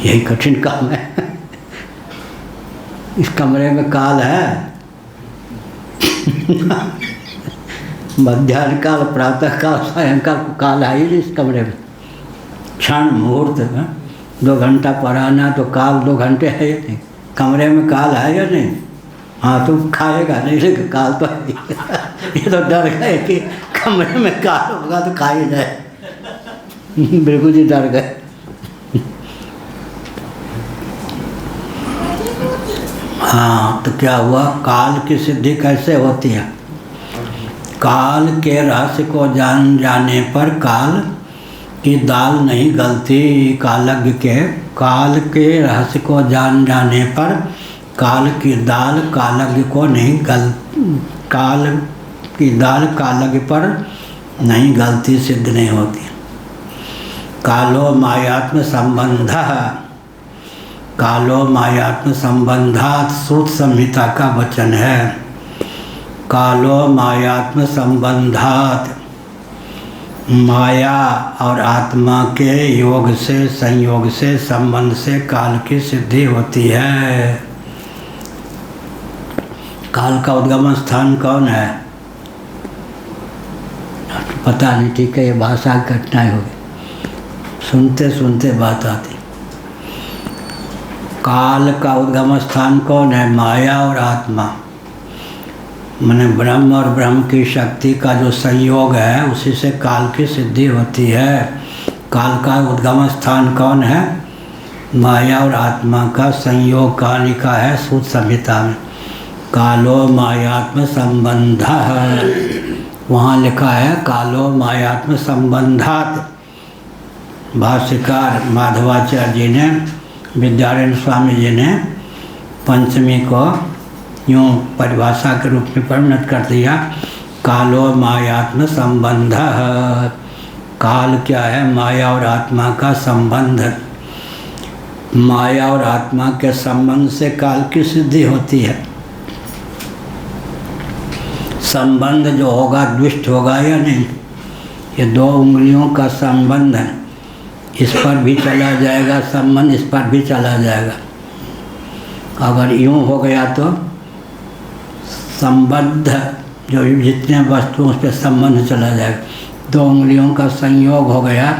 यही कठिन काम है। इस कमरे में काल है। मध्याह्न काल, प्रातः काल, सायंकाल को काल है ही नहीं इस कमरे में। क्षण मुहूर्त 2 घंटा पढ़ाना तो काल 2 घंटे है या नहीं, कमरे में काल है या नहीं। हाँ तो खाएगा नहीं, लेकिन काल तो है। ये तो डर गए कि कमरे में काल होगा तो खा ही जाए। बिल्कुल जी डर गए। हाँ तो क्या हुआ, काल की सिद्धि कैसे होती है। काल के रहस्य को जान जाने पर काल की दाल नहीं गलती। कालज्ञ के काल के रहस्य को जान जाने पर काल की दाल कालज्ञ को नहीं गल काल की दाल कालज्ञ पर नहीं गलती, सिद्ध नहीं होती। कालो मायात्म संबंध, कालो मायात्म संबंधात श्रुत संहिता का वचन है। कालो मायात्म संबंधात, माया और आत्मा के योग से, संयोग से, संबंध से काल की सिद्धि होती है। काल का उद्गम स्थान कौन है, पता नहीं, ठीक है, ये भाषा की कठिनाई होगी, सुनते सुनते बात आती। काल का उद्गम स्थान कौन है, माया और आत्मा, माने ब्रह्म और ब्रह्म की शक्ति का जो संयोग है उसी से काल की सिद्धि होती है। काल का उद्गम स्थान कौन है, माया और आत्मा का संयोग का लिखा है सूत संहिता में। कालो मायात्म संबंध, वहाँ लिखा है कालो मायात्म संबंधात। भाष्यकार माधवाचार्य जी ने, विद्यारण्य स्वामी जी ने पंचमी को यूँ परिभाषा के रूप में परिणत कर दिया, कालो मायात्म संबंध। काल क्या है, माया और आत्मा का संबंध। माया और आत्मा के संबंध से काल की सिद्धि होती है। संबंध जो होगा द्विष्ट होगा या नहीं, ये 2 उंगलियों का संबंध है, इस पर भी चला जाएगा संबंध, इस पर भी चला जाएगा। अगर यूँ हो गया तो संबद्ध जो जितने वस्तु उस पर संबंध चला जाएगा। 2 उंगलियों का संयोग हो गया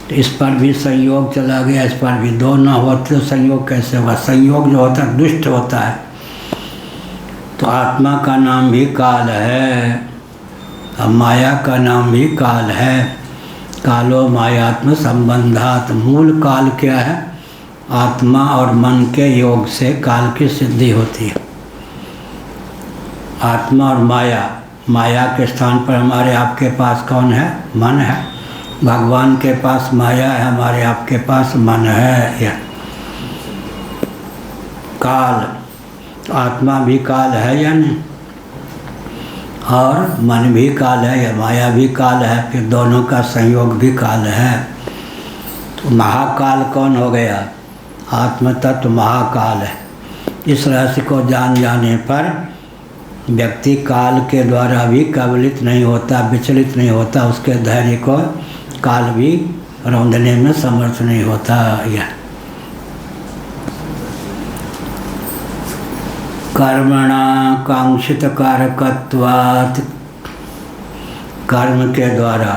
तो इस पर भी संयोग चला गया, इस पर भी। 2 न होते तो संयोग कैसे होगा, संयोग जो होता है दुष्ट होता है। तो आत्मा का नाम भी काल है, अब माया का नाम भी काल है। कालो मायात्म संबंधात, मूल काल क्या है, आत्मा और मन के योग से काल की सिद्धि होती है। आत्मा और माया, माया के स्थान पर हमारे आपके पास कौन है, मन है। भगवान के पास माया है, हमारे आपके पास मन है। यह काल, आत्मा भी काल है या नहीं, और मन भी काल है, या माया भी काल है, फिर दोनों का संयोग भी काल है। तो महाकाल कौन हो गया, आत्म तत्व महाकाल है। इस रहस्य को जान जाने पर व्यक्ति काल के द्वारा भी कबलित नहीं होता, विचलित नहीं होता, उसके धैर्य को काल भी रौंदने में समर्थ नहीं होता। यह कर्मणा कांक्षित कारकत्वात्, कर्म के द्वारा,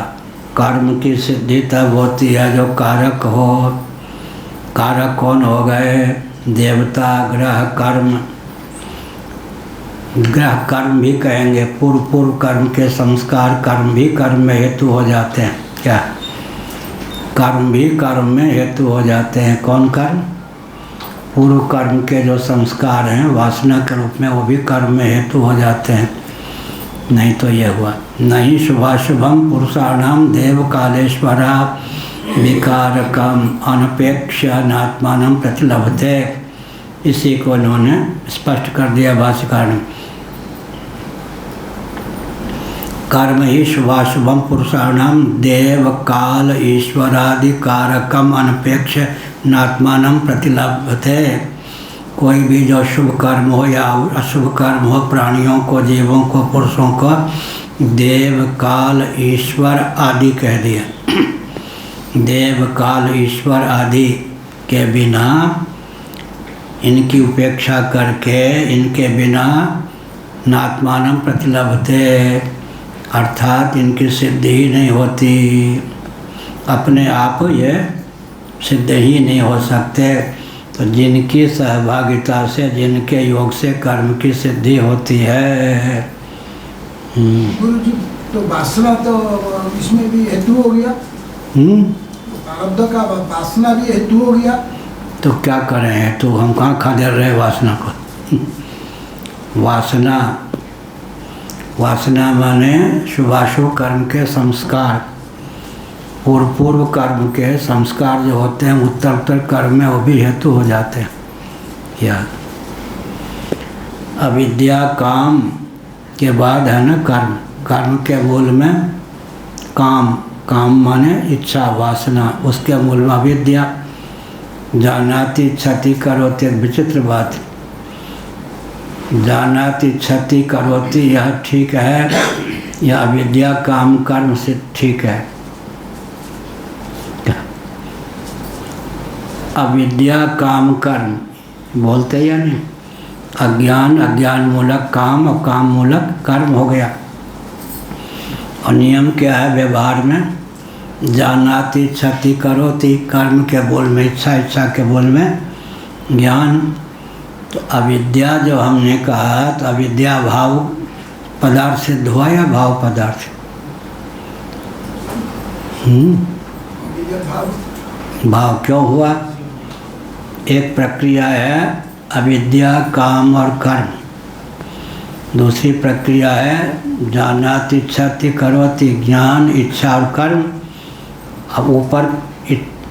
कर्म की सिद्धि तब होती है जो कारक हो। कारक कौन हो गए, देवता, ग्रह, कर्म। ग्रह कर्म भी कहेंगे, पूर्व कर्म के संस्कार कर्म भी कर्म में हेतु हो जाते हैं। क्या कर्म भी कर्म में हेतु हो जाते हैं। कौन कर्म? पूर्व कर्म के जो संस्कार हैं वासना के रूप में, वो भी कर्म में हेतु हो जाते हैं। नहीं तो ये हुआ नहीं शुभाशुभम पुरुषाणाम देव कालेश्वरा विकारकम अनपेक्ष नात्मानं प्रतिलभते। इसी को उन्होंने स्पष्ट कर दिया भाष्यकार ने। कर्म ही शुभाशुभम पुरुषाणाम देव काल ईश्वरादि कारकम अनपेक्ष नात्मानं प्रतिलभते। कोई भी जो शुभ कर्म हो या अशुभ कर्म हो, प्राणियों को, जीवों को, पुरुषों को देव काल ईश्वर आदि कह दिया। देव काल ईश्वर आदि के बिना, इनकी उपेक्षा करके, इनके बिना नात्मानं प्रतिलभते, अर्थात इनकी सिद्धि ही नहीं होती। अपने आप ये सिद्ध ही नहीं हो सकते। तो जिनकी सहभागिता से, जिनके योग से कर्म की सिद्धि होती है। गुरु जी, तो वासना तो इसमें भी हेतु हो गया। प्रारब्ध का वासना भी हेतु हो गया। तो क्या करें? तो हम कहाँ खदेड़ रहे वासना को? वासना माने शुभाशुभ कर्म के संस्कार, पूर्व कर्म के संस्कार जो होते हैं उत्तर कर्म में, वो भी हेतु हो जाते हैं। या अविद्या काम के बाद है ना कर्म। कर्म के मूल में काम माने इच्छा, वासना, उसके मूल में अविद्या। जानाति क्षति करोति, एक विचित्र बात। जानाति क्षति करोति यह ठीक है, यह अविद्या काम कर्म से ठीक है। अविद्या काम कर्म बोलते या नहीं? अज्ञान मूलक काम और काम मूलक कर्म हो गया। और नियम क्या है व्यवहार में? जानाति क्षति करोति, कर्म के बोल में इच्छा, इच्छा के बोल में ज्ञान। तो अविद्या जो हमने कहा, तो अविद्या भाव पदार्थ सिद्ध हुआ या भाव पदार्थ? भाव क्यों हुआ? एक प्रक्रिया है अविद्या काम और कर्म, दूसरी प्रक्रिया है जानाति क्षति करोति, ज्ञान, इच्छा और कर्म। अब ऊपर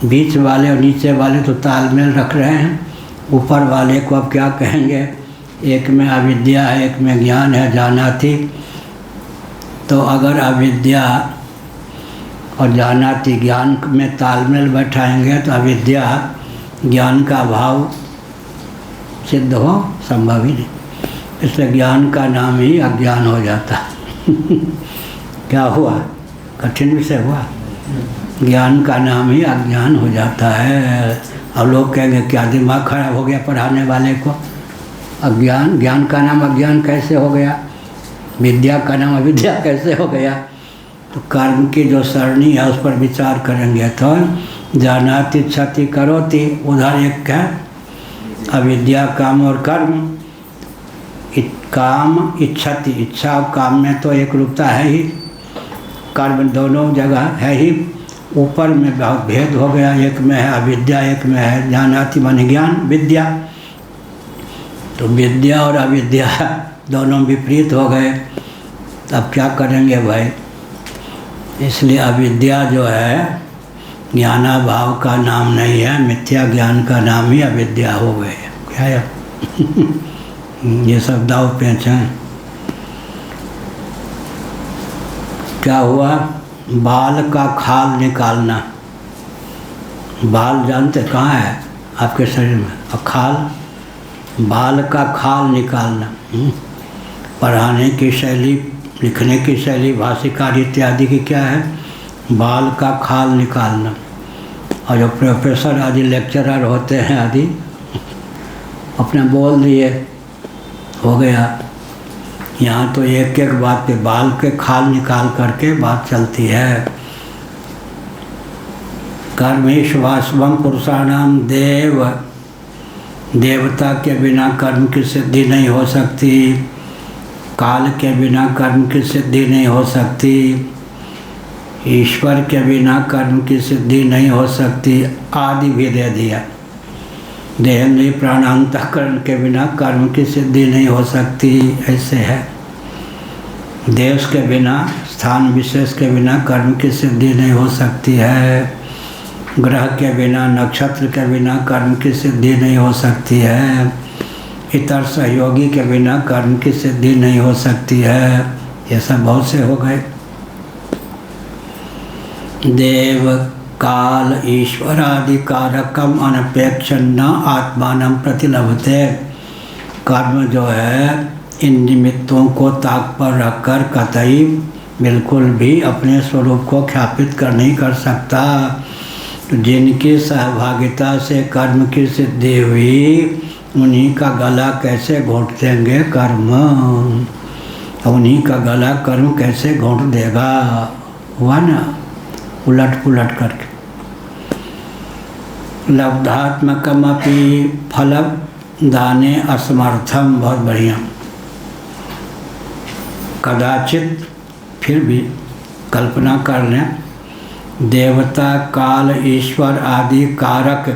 बीच वाले और नीचे वाले तो तालमेल रख रहे हैं। ऊपर वाले को अब क्या कहेंगे? एक में अविद्या है, एक में ज्ञान है, जानाति। तो अगर अविद्या और जानाति ज्ञान में तालमेल बैठाएंगे तो अविद्या ज्ञान का भाव सिद्ध हो संभव ही नहीं। इसलिए ज्ञान का नाम ही अज्ञान हो जाता। क्या हुआ? कठिन विषय हुआ। ज्ञान का नाम ही अज्ञान हो जाता है। अब लोग कहेंगे क्या दिमाग खराब हो गया पढ़ाने वाले को? अज्ञान, ज्ञान का नाम अज्ञान कैसे हो गया? विद्या का नाम अविद्या कैसे हो गया? तो कर्म की जो सरणी है उस पर विचार करेंगे तो जानाति क्षति करोति, उधर एक है अविद्या काम और कर्म। काम इच्छति, इच्छा और काम में तो एक रूपता है ही, कर्म दोनों जगह है ही। ऊपर में बहुत भेद हो गया, एक में है अविद्या, एक में है जानाति माने ज्ञान, विद्या। तो विद्या और अविद्या दोनों विपरीत हो गए। अब क्या करेंगे भाई? इसलिए अविद्या जो है ज्ञानाभाव का नाम नहीं है, मिथ्या ज्ञान का नाम ही अविद्या हो गए। क्या है? ये सब दाव पेच हैं। क्या हुआ? बाल का खाल निकालना। बाल जानते कहाँ है आपके शरीर में? और खाल, बाल का खाल निकालना। पढ़ाने की शैली, लिखने की शैली, भाषिकार इत्यादि की क्या है? बाल का खाल निकालना। और जो प्रोफेसर आदि लेक्चरर होते हैं आदि अपने बोल दिए, हो गया। यहाँ तो एक एक बात पे बाल के खाल निकाल करके बात चलती है। कर्म शुभाशुभम पुरुषाणाम देव, देवता के बिना कर्म की सिद्धि नहीं हो सकती, काल के बिना कर्म की सिद्धि नहीं हो सकती। ईश्वर के बिना कर्म की सिद्धि नहीं हो सकती, आदि भी दे दिया। देह इंद्रिय प्राण अंतःकरण के बिना कर्म की सिद्धि नहीं हो सकती, ऐसे है। देश के बिना, स्थान विशेष के बिना कर्म की सिद्धि नहीं हो सकती है। ग्रह के बिना, नक्षत्र के बिना कर्म की सिद्धि नहीं हो सकती है। इतर सहयोगी के बिना कर्म की सिद्धि नहीं हो सकती है। ये सब बहुत से हो गए। देव काल ईश्वरादि कारकम अनपेक्षण आत्मानं प्रतिलभते। कर्म जो है इन निमित्तों को ताक पर रखकर कतई बिल्कुल भी अपने स्वरूप को ख्यापित कर नहीं कर सकता। तो जिनकी सहभागिता से कर्म की सिद्धि हुई, उन्हीं का गला कैसे घोंट देंगे कर्म, उन्हीं का गला कर्म कैसे घोंट देगा। हुआ ना, उलट पुलट करके। लब्धात्मकमपि फल दाने असमर्थम, बहुत बढ़िया। कदाचित, फिर भी कल्पना कर लें, देवता काल ईश्वर आदि कारक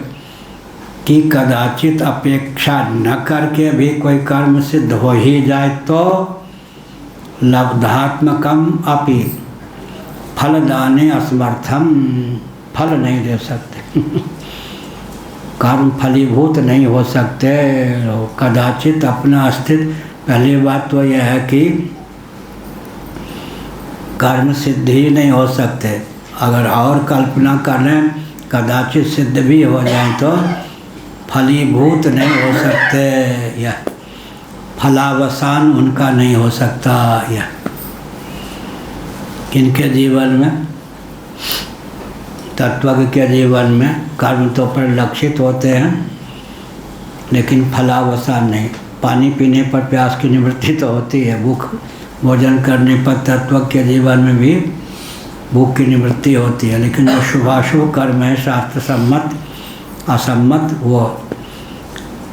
की कदाचित अपेक्षा न करके भी कोई कर्म सिद्ध हो ही जाए तो लब्धात्मकम अपि फलदाने असमर्थम, फल नहीं दे सकते कर्म फलीभूत नहीं हो सकते। कदाचित अपना अस्तित्व, पहली बात तो यह है कि कर्म सिद्ध ही नहीं हो सकते। अगर और कल्पना कर लें कदाचित सिद्ध भी हो जाए तो फलीभूत नहीं हो सकते, या फलावसान उनका नहीं हो सकता। या इनके जीवन में, तत्वज्ञ के जीवन में कर्म तो परिलक्षित होते हैं लेकिन फलावसान नहीं। पानी पीने पर प्यास की निवृत्ति तो होती है, भूख भोजन करने पर तत्वज्ञ के जीवन में भी भूख की निवृत्ति होती है, लेकिन जो शुभाशुभ कर्म है शास्त्र सम्मत असम्मत, वो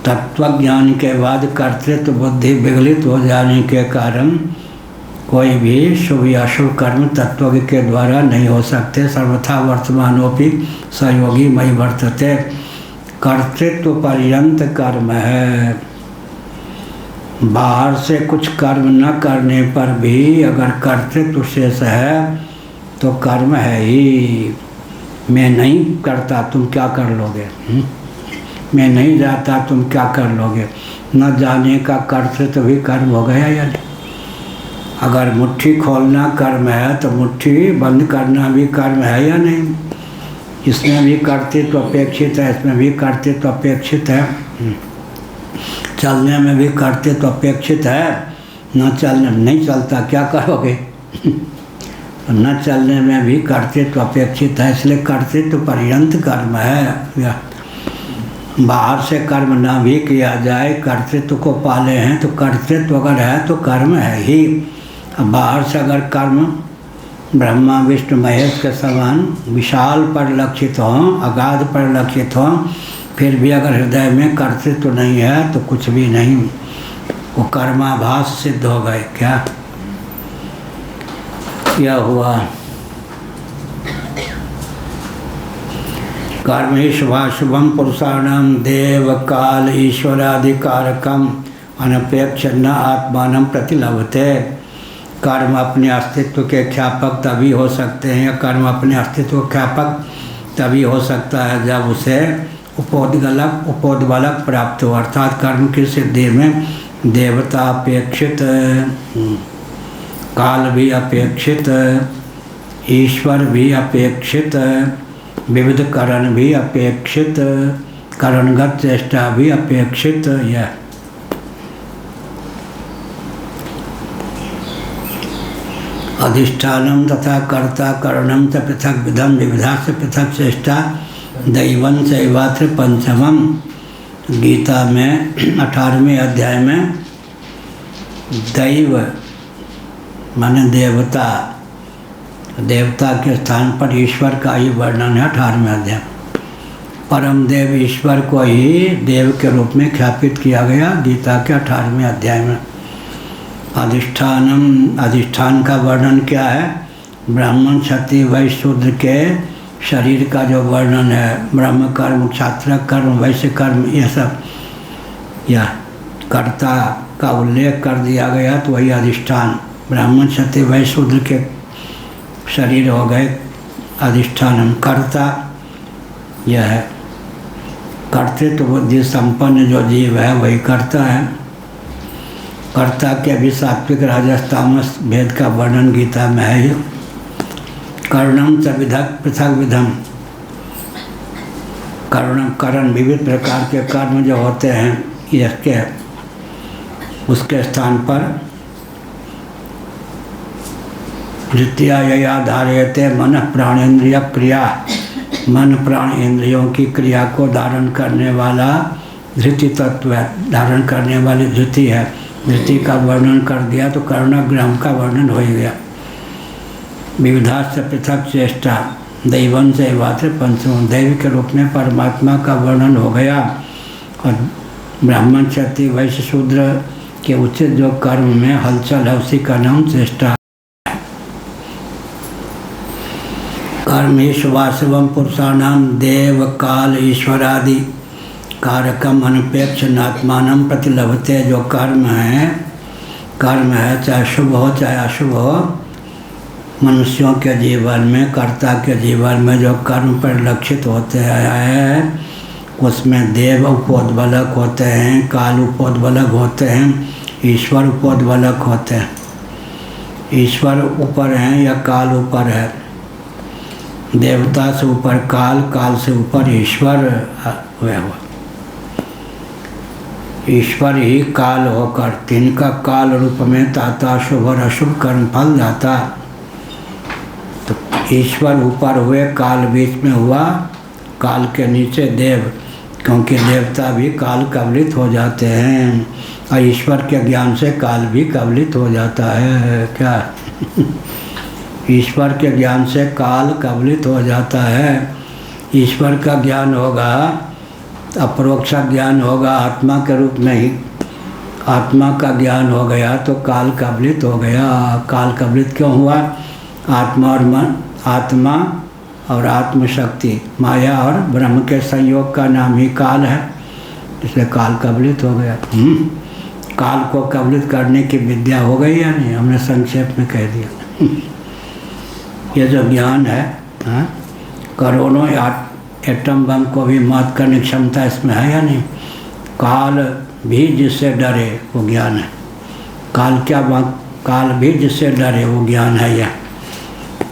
तत्वज्ञान के बाद कर्तृत्व बुद्धि विगलित हो जाने के कारण कोई भी शुभ या अशुभ कर्म तत्वज्ञ के द्वारा नहीं हो सकते। सर्वथा वर्तमानोपि सहयोगी मयि वर्तते, कर्तृत्व पर्यंत कर्म है। बाहर से कुछ कर्म न करने पर भी अगर कर्तृत्व शेष है तो कर्म है ही। मैं नहीं करता तुम क्या कर लोगे, मैं नहीं जाता तुम क्या कर लोगे, न जाने का कर्तृत्व भी कर्म हो गया या नहीं। अगर मुट्ठी खोलना कर्म है तो मुट्ठी बंद करना भी कर्म है या नहीं। इसमें भी कर्तृत्व अपेक्षित है, इसमें भी कर्तृत्व अपेक्षित है। चलने में भी कर्तृत्व अपेक्षित है, न चलने नहीं चलता क्या करोगे न चलने में भी कर्तृत्व अपेक्षित है, इसलिए कर्तृत्व पर्यंत कर्म है। बाहर से कर्म ना भी किया जाए, कर्तृत्व को पाले हैं तो कर्तृत्व अगर है तो कर्म है ही। अब बाहर से अगर कर्म ब्रह्मा विष्णु महेश के समान विशाल परिलक्षित हों, अगाध परिलक्षित हों, फिर भी अगर हृदय में कर्तृत्व नहीं है तो कुछ भी नहीं, वो कर्माभास सिद्ध हो गए। क्या हुआ? कर्म ही शुभाशुभम पुरुषाणाम देव काल ईश्वरादिकारकम अनपेक्ष न आत्मानं प्रतिलभते। कर्म अपने अस्तित्व के ख्यापक तभी हो सकते हैं, या कर्म अपने अस्तित्व ख्यापक तभी हो सकता है जब उसे उपोद्बलक प्राप्त हो, अर्थात कर्म की सिद्धि में देवता अपेक्षित, काल भी अपेक्षित, ईश्वर भी अपेक्षित, विविध करण भी अपेक्षित, करणगत चेष्टा भी अपेक्षित। यह अधिष्ठानम तथा कर्ता करणम च पृथक विधम विविधा से पृथक चेष्टा दैवं चैवात्र पंचमम। गीता में 18वें अध्याय में दैव माने देवता, देवता के स्थान पर ईश्वर का ही वर्णन है 18वें अध्याय। परम देव ईश्वर को ही देव के रूप में ख्यापित किया गया गीता के 18वें अध्याय में। अधिष्ठानम, अधिष्ठान का वर्णन क्या है? ब्राह्मण क्षत्रिय वैश्य शूद्र के शरीर का जो वर्णन है, ब्रह्म कर्म, क्षात्र कर्म, वैश्य कर्म, ये सब या कर्ता का उल्लेख कर दिया गया तो वही अधिष्ठान। ब्राह्मण क्षत्रिय वैश्य शूद्र के शरीर हो गए अधिष्ठान। कर्ता यह है, कर्तृत्व बुद्धि संपन्न जो जीव है वही कर्ता है। कर्ता के भी सात्विक राजस तामस भेद का वर्णन गीता में है। ये कर्णम च विधक पृथक विधम, कर्ण विविध प्रकार के कर्म जो होते हैं इसके उसके स्थान पर द्वितीया यया धार्यते मन प्राणेन्द्रिय क्रिया, मन प्राण इंद्रियों की क्रिया को धारण करने वाला धृति तत्व है, धारण करने वाली धृति है। धृति का वर्णन कर दिया तो कर्णग्राम का वर्णन हो गया। विविधा से पृथक चेष्टा दैवन से वात्र पंचम, दैव के रूप में परमात्मा का वर्णन हो गया। और ब्राह्मण क्षत्रिय वैश्य शूद्र के उचित जो कर्म में हलचल है उसी का नाम चेष्टा। कर्मेश वासवम पुरुषाणाम देव काल ईश्वरादि कारकम अनपेक्ष नात्मानम प्रतिलभते। जो कर्म है चाहे शुभ हो चाहे अशुभ हो, मनुष्यों के जीवन में, कर्ता के जीवन में जो कर्म परिलक्षित होते हैं उसमें देव उपोद्बलक होते हैं, काल उपोद्बलक होते हैं, ईश्वर उपोद्बलक होते हैं। ईश्वर ऊपर हैं या काल ऊपर है, देवता से ऊपर काल, काल से ऊपर ईश्वर हुआ। ईश्वर ही काल होकर तिनका काल रूप में ताता शुभ और अशुभ कर्म फल जाता। तो ईश्वर ऊपर हुए, काल बीच में हुआ, काल के नीचे देव, क्योंकि देवता भी काल कवलित हो जाते हैं और ईश्वर के ज्ञान से काल भी कवलित हो जाता है। क्या ईश्वर के ज्ञान से काल कवलित हो जाता है। ईश्वर का ज्ञान होगा, अपरोक्ष ज्ञान होगा, आत्मा के रूप में ही आत्मा का ज्ञान हो गया तो काल कवलित हो गया। काल कवलित क्यों हुआ? आत्मा और मन, आत्मा और आत्मशक्ति, माया और ब्रह्म के संयोग का नाम ही काल है, इसलिए काल कवलित हो गया। काल को कवलित करने की विद्या हो गई या नहीं? हमने संक्षेप में कह दिया। ये जो ज्ञान है, करोड़ों एटम बम को भी मात करने की क्षमता इसमें है या नहीं? काल भी जिससे डरे वो ज्ञान है। काल भी जिससे डरे वो ज्ञान है। यह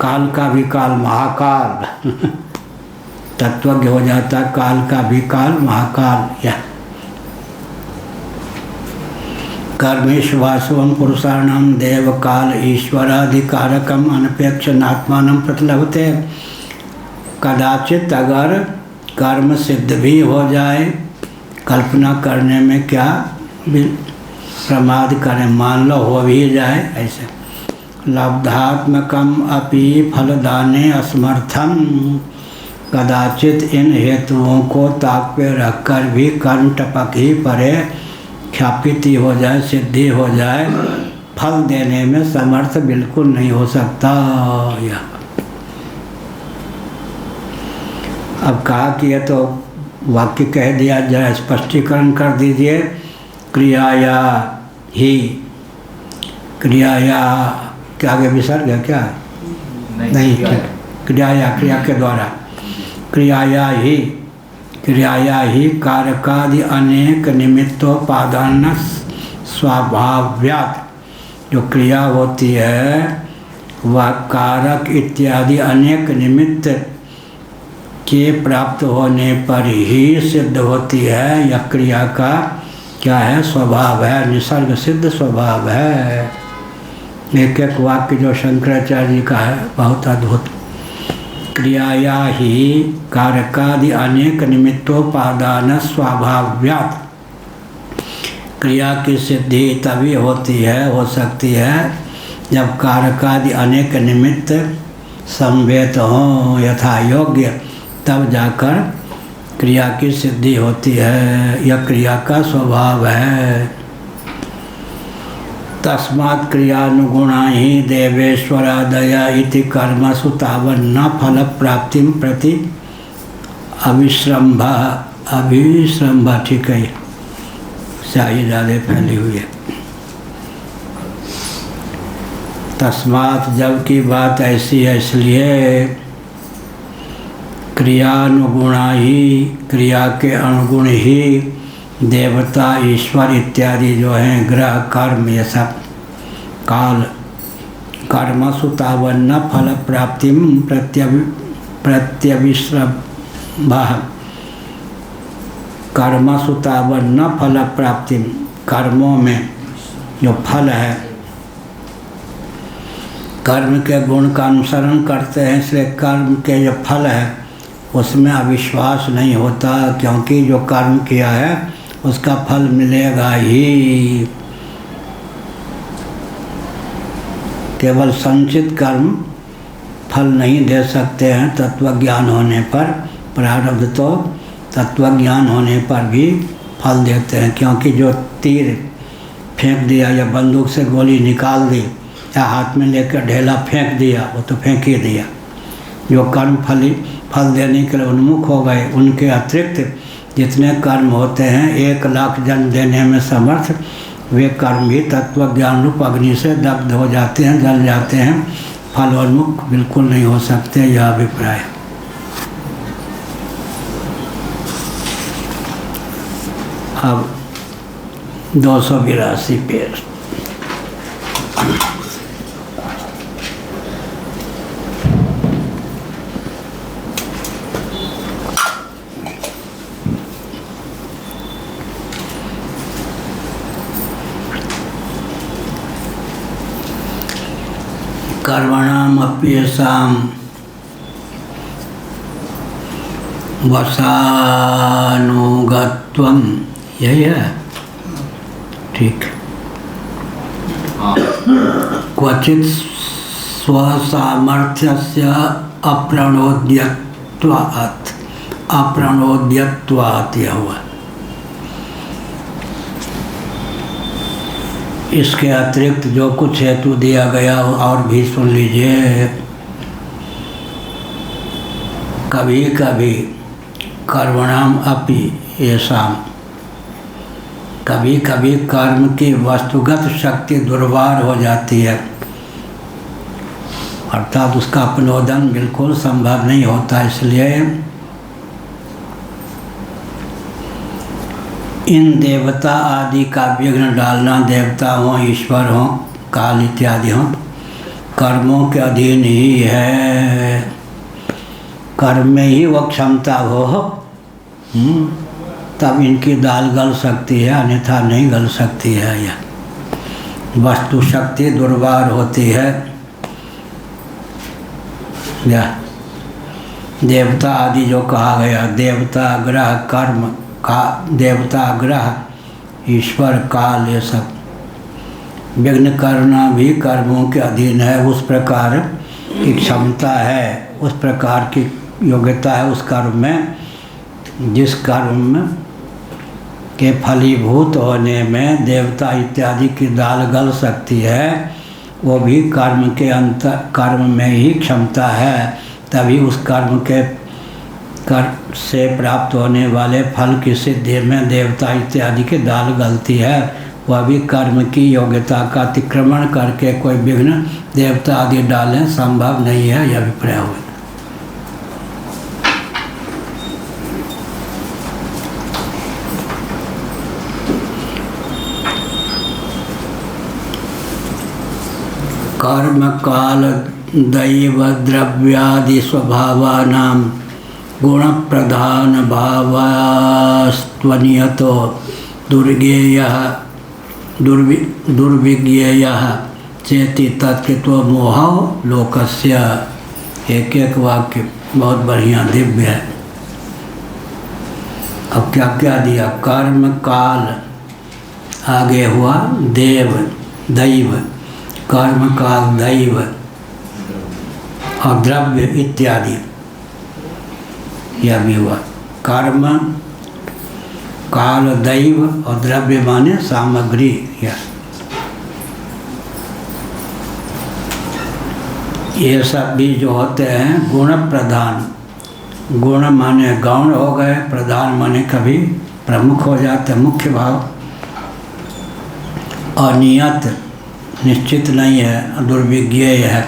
काल का भी काल महाकाल तत्वज्ञ हो जाता, काल का भी काल महाकाल। यह कर्मेश वासवम पुरुषाणाम देव काल ईश्वराधिकारकम अनपेक्ष नात्मानम प्रतिलभते। कदाचित अगर कर्म सिद्ध भी हो जाए, कल्पना करने में क्या प्रमाद करें, मान लो हो भी जाए ऐसे। लब्धात्मकम अपि फलदाने असमर्थम, कदाचित इन हेतुओं को ताक पे रखकर भी कर्म टपक ही पड़े, ख्यापिति हो जाए, सिद्धि हो जाए, फल देने में समर्थ बिल्कुल नहीं हो सकता। यह अब कहा कि ये तो वाक्य कह दिया, जरा स्पष्टीकरण कर दीजिए। क्रियाया ही, क्रियाया क्या आगे विसर्ग है क्या? नहीं, क्रियाया, क्रिया के द्वारा, क्रियाया ही कारकादि अनेक निमित्तोपादान स्वभाव्यात्। जो क्रिया होती है वह कारक इत्यादि अनेक निमित्त के प्राप्त होने पर ही सिद्ध होती है। यह क्रिया का क्या है? स्वभाव है, निसर्ग सिद्ध स्वभाव है। एक एक वाक्य जो शंकराचार्य जी का है बहुत अद्भुत। क्रियाया ही कारकादि अनेक निमित्तोपादान स्वभाव्यात्। क्रिया की सिद्धि तभी होती है, हो सकती है जब कारकादि अनेक निमित्त संवेत हों यथा योग्य, तब जाकर क्रिया की सिद्धि होती है। यह क्रिया का स्वभाव है। तस्मात् क्रियानुगुणा ही देवेश्वरादया इति कर्मसु तावन्न फल प्राप्तिं प्रति अविश्रम्भा ठीक है, स्याही ज़्यादा फैली हुई है। तस्मात् जब की बात ऐसी है इसलिए क्रियानुगुणा ही, क्रिया के अनुगुण ही देवता ईश्वर इत्यादि जो हैं, ग्रह कर्म ये सब काल कर्मसु तावन्न फल प्राप्तिम प्रत्यविश्रम्भा कर्मसु तावन्न फल प्राप्तिम, कर्मों में जो फल है, कर्म के गुण का अनुसरण करते हैं इसलिए कर्म के जो फल है उसमें अविश्वास नहीं होता, क्योंकि जो कर्म किया है उसका फल मिलेगा ही। केवल संचित कर्म फल नहीं दे सकते हैं, तत्वज्ञान होने पर, प्रारब्ध तो तत्वज्ञान होने पर भी फल देते हैं, क्योंकि जो तीर फेंक दिया या बंदूक से गोली निकाल दी या हाथ में लेकर ढेला फेंक दिया, वो तो फेंक ही दिया। जो कर्म फल देने के लिए उन्मुख हो गए, उनके अतिरिक्त जितने कर्म होते हैं 1,00,000 जन्म देने में समर्थ, वे कर्म भी तत्वज्ञान रूप अग्नि से दग्ध हो जाते हैं, जल जाते हैं, फलोन्मुख बिल्कुल नहीं हो सकते, यह अभिप्राय। अब 282 पेज। कर्मणामप्येषां वशानुगत्वं, यही है ठीक। क्वचित स्वसामर्थ्यस्य अप्रणोद्यत्वात् यह हुआ। इसके अतिरिक्त जो कुछ हेतु दिया गया और भी सुन लीजिए। कभी कभी कर्मणाम अपि येषाम, कभी कभी कर्म की वस्तुगत शक्ति दुर्वार हो जाती है, अर्थात उसका अपनोदन बिल्कुल संभव नहीं होता। इसलिए इन देवता आदि का विघ्न डालना, देवता हों, ईश्वर हों, काल इत्यादि हों, कर्मों के अधीन ही है। कर्म में ही वो क्षमता हो तब इनकी दाल गल सकती है, अन्यथा नहीं गल सकती है। यह वस्तु शक्ति दुर्वार होती है। यह देवता आदि जो कहा गया, देवता ग्रह कर्म का, देवता ग्रह ईश्वर काल, ये सब विघ्न करना भी कर्मों के अधीन है। उस प्रकार की क्षमता है, उस प्रकार की योग्यता है उस कर्म में, जिस कर्म के फलीभूत होने में देवता इत्यादि की दाल गल सकती है, वो भी कर्म के कर्म में ही क्षमता है। तभी उस कर्म के से प्राप्त होने वाले फल की सिद्धि में देवता इत्यादि की दाल गलती है। वह भी कर्म की योग्यता का अतिक्रमण करके कोई विघ्न देवता आदि डालें संभव नहीं है, यह अभिप्राय हुआ। कर्म काल दैव द्रव्यादि स्वभावानां गुण प्रधान भावास्त्वनियतो दुर्विज्ञेयः चेति तत्कृतो मोह लोकस्य। एक एक वाक्य बहुत बढ़िया दिव्य है। अब क्या क्या दिया? कर्म काल, आगे हुआ देव दैव, कर्म काल दैव और द्रव्य इत्यादि, यह भी हुआ। कर्म काल दैव और द्रव्य माने सामग्री। यह ये सब भी जो होते हैं गुण प्रधान। गुण माने गौण हो गए, प्रधान माने कभी प्रमुख हो जाते, मुख्य भाव। अनियत निश्चित नहीं है, दुर्विज्ञेय है।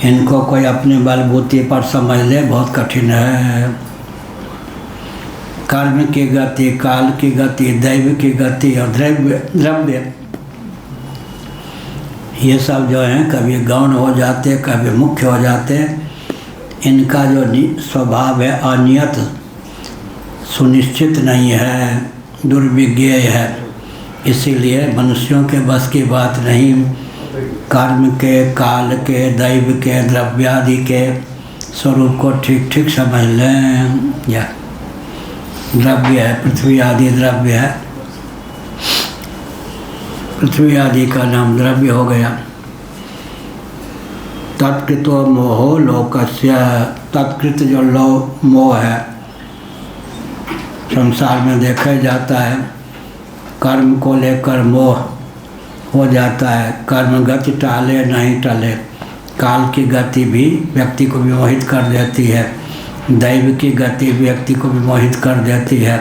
इनको कोई अपने बलबूती पर समझ ले बहुत कठिन है। कर्म की गति, काल की गति, दैव की गति और द्रव्य ये सब जो हैं कभी गौण हो जाते, कभी मुख्य हो जाते। इनका जो स्वभाव है अनियत, सुनिश्चित नहीं है, दुर्विज्ञेय है। इसीलिए मनुष्यों के बस की बात नहीं। कर्म के, काल के, दैव के, द्रव्यादि के स्वरूप को ठीक ठीक समझ लें। या द्रव्य है, पृथ्वी आदि द्रव्य है। पृथ्वी आदि का नाम द्रव्य हो गया। तत्कृतो मोहो लोकस्य, तत्कृत जो मोह है संसार में देखा जाता है। कर्म को लेकर मोह हो जाता है। कर्म गति टाले नहीं टले। काल की गति भी व्यक्ति को विमोहित कर देती है, दैव की गति व्यक्ति को विमोहित कर देती है,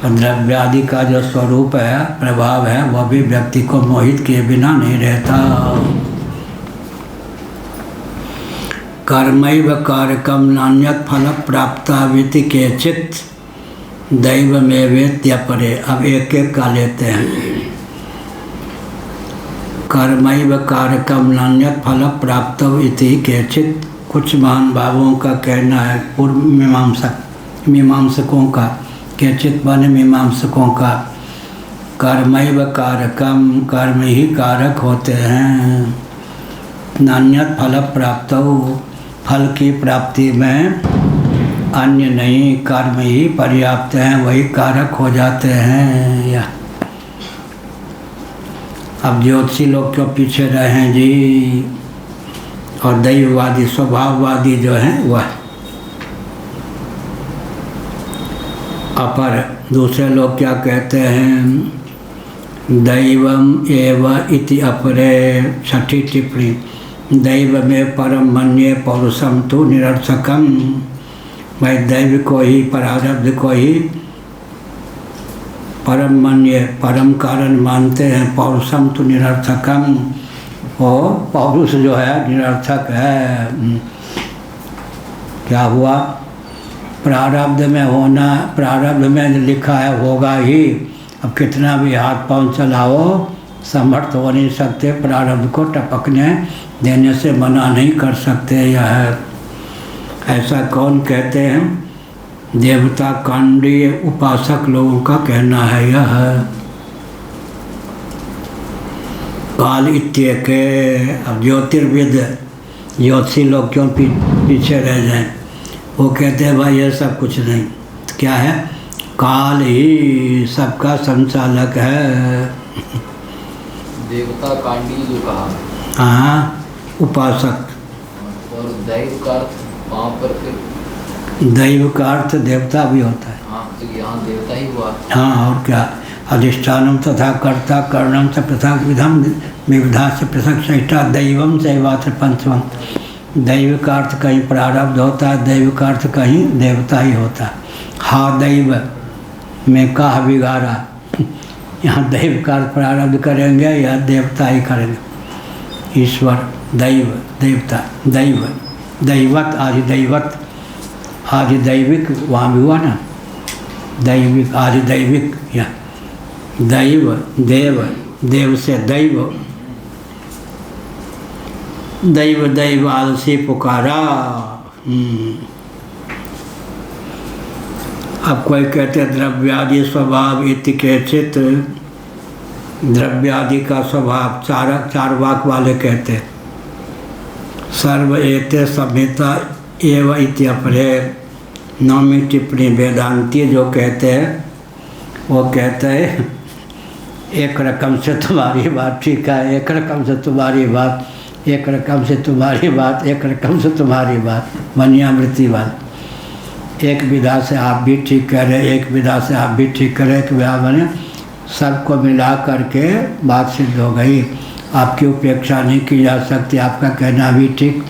और द्रव्यादि का जो स्वरूप है, प्रभाव है, वह भी व्यक्ति को मोहित किए बिना नहीं रहता। कर्मैव कारकम नान्यत फल प्राप्ताविति केचित् दैवमेवेत्यपरे। अब एक एक का लेते हैं। कर्मैव कारकम नान्यत फल प्राप्तव इति केचित्, कुछ महान भावों का कहना है, पूर्व मीमांसकों का, केचित् माने मीमांसकों का। कर्मैव कारकम, कर्म ही कारक होते हैं। नान्यत फल प्राप्तव, फल की प्राप्ति में अन्य नहीं, कर्म ही पर्याप्त हैं, वही कारक हो जाते हैं। या अब ज्योतिषी लोग क्यों पीछे रहे हैं जी, और दैववादी स्वभाववादी जो हैं वह। अपर दूसरे लोग क्या कहते हैं, दैवम एव इति अपरे। छठी टिप्पणी, दैव में परम मन्ये पौरुषम तो निरर्थकम। भाई दैव को ही, प्रारब्ध को ही परम मन्ये, परम कारण मानते हैं। पौरुषम तो निरर्थकम, वो पौरुष जो है निरर्थक है। क्या हुआ, प्रारब्ध में होना, प्रारब्ध में लिखा है होगा ही। अब कितना भी हाथ पांव चलाओ, समर्थ हो नहीं सकते, प्रारब्ध को टपकने देने से मना नहीं कर सकते। यह है, ऐसा कौन कहते हैं, देवता कांडीय उपासक लोगों का कहना है। यह काल इत्येके। अब ज्योतिर्विद ज्योतिषी लोग क्यों पीछे रह जाएं, वो कहते हैं भाई ये सब कुछ नहीं, क्या है, काल ही सबका संचालक है। देवता कांडी जो कहा, हाँ, उपासक। और दैव का अर्थ वहाँ पर फिर, दैव का अर्थ देवता भी होता है। हाँ, तो यहाँ देवता ही हुआ। हाँ, और क्या, अधिष्ठानम तथा कर्ता कर्णम से पृथक विधम विविधा से पृथक सहिष्ठा दैवम चैवात्र पंचमम। दैव का अर्थ कहीं प्रारब्ध होता है, दैव का अर्थ कहीं देवता ही होता है। हा दैव में कहा बिगाड़ा, यहाँ दैव का अर्थ प्रारब्ध करेंगे या देवता ही करेंगे। ईश्वर, दैव, देवता, दैव, दैवत, आधिदैवत, आधिदैविक वहाँ भी हुआ ना, दैविक, आधिदैविक। या दैव, देव, देव से दैव, दैव दैव आलसी पुकारा। अब कोई कहते द्रव्यादि स्वभाव इति केचित्, द्रव्यादि का स्वभाव चार वाक वाले कहते। सर्व एते संहिता एव इति अपरे। नौवीं टिप्पणी वेदांती जो कहते हैं, वो कहते हैं एक रकम से तुम्हारी बात ठीक है, एक रकम से तुम्हारी बात, एक रकम से तुम्हारी बात, एक रकम से तुम्हारी बात, मन्यामृति बात। एक विधा से आप भी ठीक कह रहे, एक विधा से आप भी ठीक कह रहे, एक विधा बने, सबको मिला करके बात सिद्ध हो गई। आपकी उपेक्षा नहीं की जा सकती, आपका कहना भी ठीक,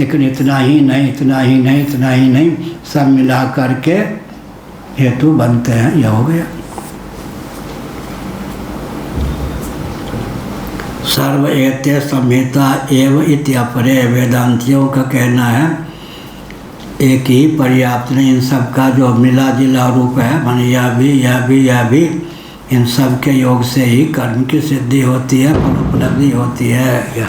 लेकिन इतना ही नहीं, इतना ही नहीं, इतना ही नहीं, सब मिला करके हेतु बनते हैं। यह हो गया। सर्व एते संहिता एव इत्यपरे, वेदांतियों का कहना है एक ही पर्याप्त नहीं, इन सब का जो मिला जुला रूप है, मान यह भी इन सब के योग से ही कर्म की सिद्धि होती है, फल उपलब्धि होती है।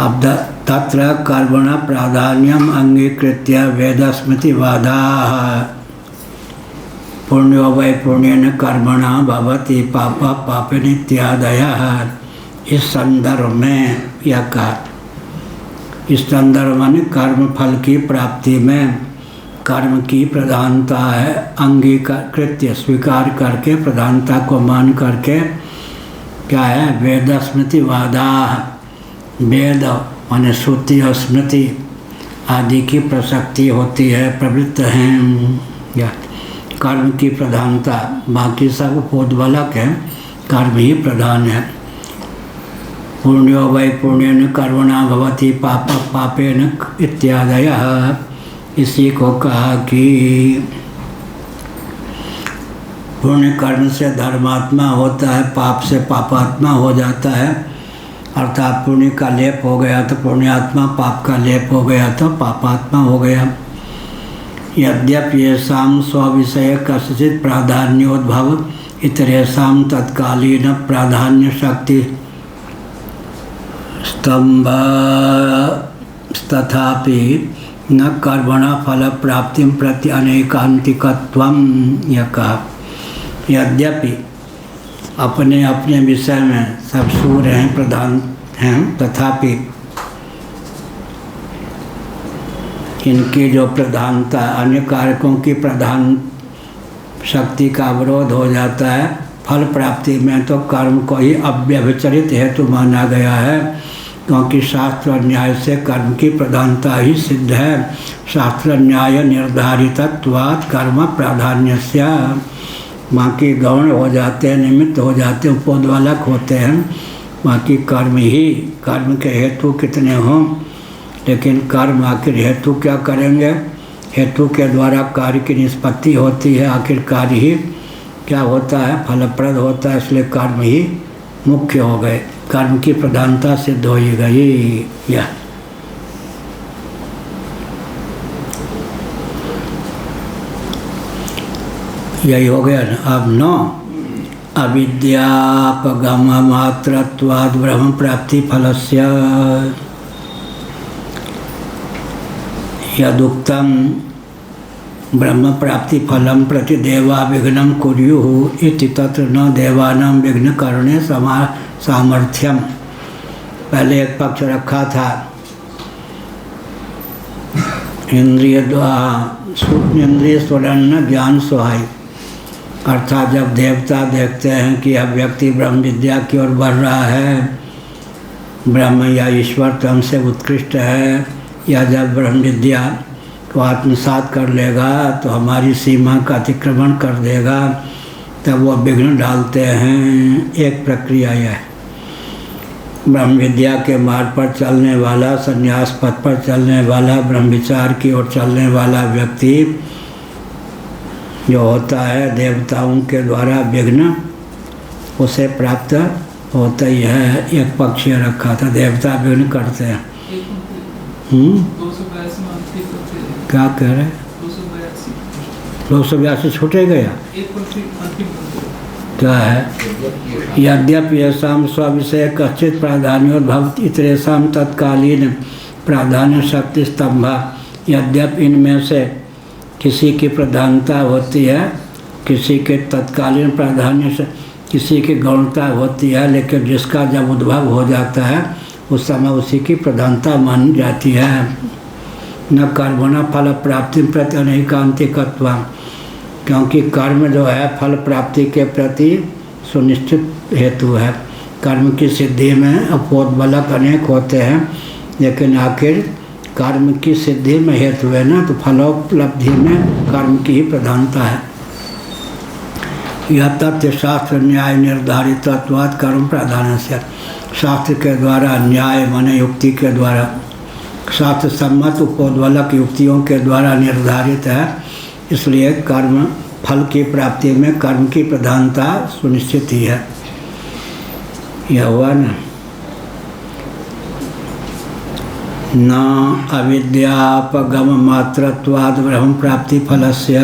अब तत्र कर्मण प्राधान्यम अंगीकृत्य वेदस्मृतिवादाः पुण्यो वै पुण्येन कर्मणा भवति पाप पापनित्यादयः। इस संदर्भ में यह कहा, इस संदर्भ में कर्म फल की प्राप्ति में कर्म की प्रधानता है, अंगीकृत्य स्वीकार करके, प्रधानता को मान करके क्या है, वेद स्मृतिवादा, वेद माने श्रुति और स्मृति आदि की प्रसक्ति होती है, प्रवृत्त हैं या कर्म की प्रधानता, बाकी सब उपोद्बलक है, कर्म ही प्रधान है। पुण्यो वै पुण्येन कर्मणा भवति पाप पापेन इत्यादयः। इसी को कहा कि पुण्य कर्म से धर्मात्मा होता है, पाप से पापात्मा हो जाता है, अर्थात पुण्य का लेप हो गया तो पुण्यात्मा, पाप का लेप हो गया तो पापात्मा हो गया। यद्यपि येषां स्वविषय कस्यचित् प्राधान्योद्भव इतरेषां तत्कालीन प्राधान्य शक्ति स्तंभ तथापि न कर्मणा फल प्राप्ति प्रति अनेकांतिकत्वम। यह कहा, यद्यपि अपने अपने विषय में सब सूर्य हैं, प्रधान हैं, तथापि इनकी जो प्रधानता, अन्य कारकों की प्रधान शक्ति का विरोध हो जाता है। फल प्राप्ति में तो कर्म को ही अव्यभिचरित हेतु माना गया है, क्योंकि शास्त्र न्याय से कर्म की प्रधानता ही सिद्ध है। शास्त्र न्याय निर्धारितत्वात् कर्म प्राधान्यस्य, बाकी गौण हो जाते हैं, निमित्त हो जाते हैं, उपोद्बलक होते हैं, बाकी कर्म ही, कर्म के हेतु कितने हों, लेकिन कर्म आखिर हेतु क्या करेंगे, हेतु के द्वारा कार्य की निष्पत्ति होती है, आखिर कार्य ही क्या होता है, फलप्रद होता है, इसलिए कर्म ही मुख्य हो गए, कर्म की प्रधानता सिद्ध हो ही गई। यही हो गया ना। अब 9 अविद्यापगम मात्रत्वाद ब्रह्म प्राप्ति फलस्य यदुक्तम ब्रह्म प्राप्ति फलम प्रति देवा विघ्नं कुर्युः इति तत्र न देवानां विघ्न करणे सामर्थ्यम। पहले एक पक्ष रखा था इंद्रिय स्वर्ण ज्ञान सोहाई, अर्थात जब देवता देखते हैं कि अब व्यक्ति ब्रह्म विद्या की ओर बढ़ रहा है, ब्रह्म या ईश्वर तो हमसे उत्कृष्ट है, या जब ब्रह्म विद्या को आत्मसात कर लेगा तो हमारी सीमा का अतिक्रमण कर देगा, तब वो विघ्न डालते हैं। एक प्रक्रिया यह है, ब्रह्म विद्या के मार्ग पर चलने वाला, संन्यास पथ पर चलने वाला, ब्रह्म विचार की ओर चलने वाला व्यक्ति जो होता है, देवताओं के द्वारा विघ्न उसे प्राप्त होता ही है। एक पक्ष रखा था, देवता विघ्न करते हैं। क्या कह रहे, 282 छूटे गया, क्या है, यद्यपि येषां स्वविषय कश्चित् प्राधान्योद्भवति इतरेषां तत्कालीन प्राधान्य शक्ति स्तंभ। यद्यपि इनमें से किसी की प्रधानता होती है, किसी के तत्कालीन प्राधान्य से किसी की गौणता होती है, लेकिन जिसका जब उद्भव हो जाता है उस समय उसी की प्रधानता मानी जाती है। न कर्मणा फल प्राप्ति प्रति अनैकांतिकत्व, क्योंकि कर्म जो है फल प्राप्ति के प्रति सुनिश्चित हेतु है। कर्म की सिद्धि में उपोद्बलक अनेक होते हैं, लेकिन आखिर कर्म की सिद्धि में हेतु है ना, तो फलोपलब्धि में कर्म की ही प्रधानता है। यह तथ्य शास्त्र न्याय निर्धारित कर्म प्राधान्य से, शास्त्र के द्वारा न्याय माने युक्ति के द्वारा, शास्त्र सम्मत उपोद्बलक युक्तियों के द्वारा निर्धारित है, इसलिए कर्म फल की प्राप्ति में कर्म की प्रधानता सुनिश्चित ही है। यह हुआ न अविद्यापगम मात्रत्वाद ब्रह्म प्राप्ति फलस्य।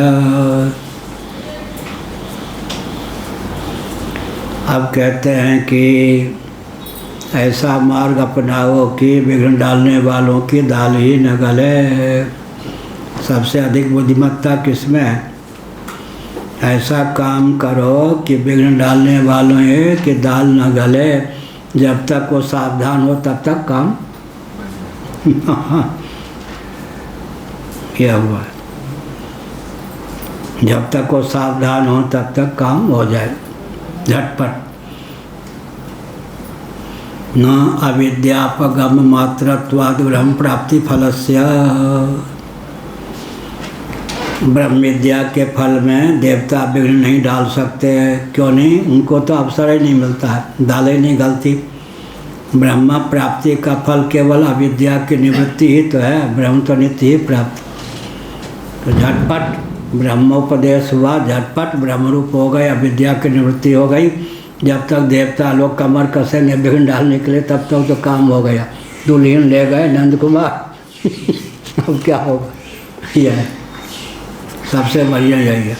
अब कहते हैं कि ऐसा मार्ग अपनाओ कि विघ्न डालने वालों की दाल ही न गले। सबसे अधिक बुद्धिमत्ता किसमें है? ऐसा काम करो कि विघ्न डालने वालों की दाल न गले। जब तक वो सावधान हो तब तक काम यह हुआ। जब तक वो सावधान हो तब तक काम हो जाए झटपट। न अविद्यापगम मात्रत्वाद ब्रह्म प्राप्ति फलस्य। ब्रह्म विद्या के फल में देवता विघ्न नहीं डाल सकते। क्यों नहीं? उनको तो अवसर ही नहीं मिलता है, दालें नहीं गलती। ब्रह्म प्राप्ति का फल केवल अविद्या की निवृत्ति ही तो है, ब्रह्म तो नित्य ही प्राप्त। तो झटपट ब्रह्मोपदेश हुआ, झटपट ब्रह्मरूप हो गए, अविद्या की निवृत्ति हो गई। जब तक देवता लोग कमर कसेंगे विघ्न डालने के लिए तब तक तो काम हो गया। दुल्हन ले गए नंद कुमार अब क्या होगा? यह है सबसे बढ़िया यही है।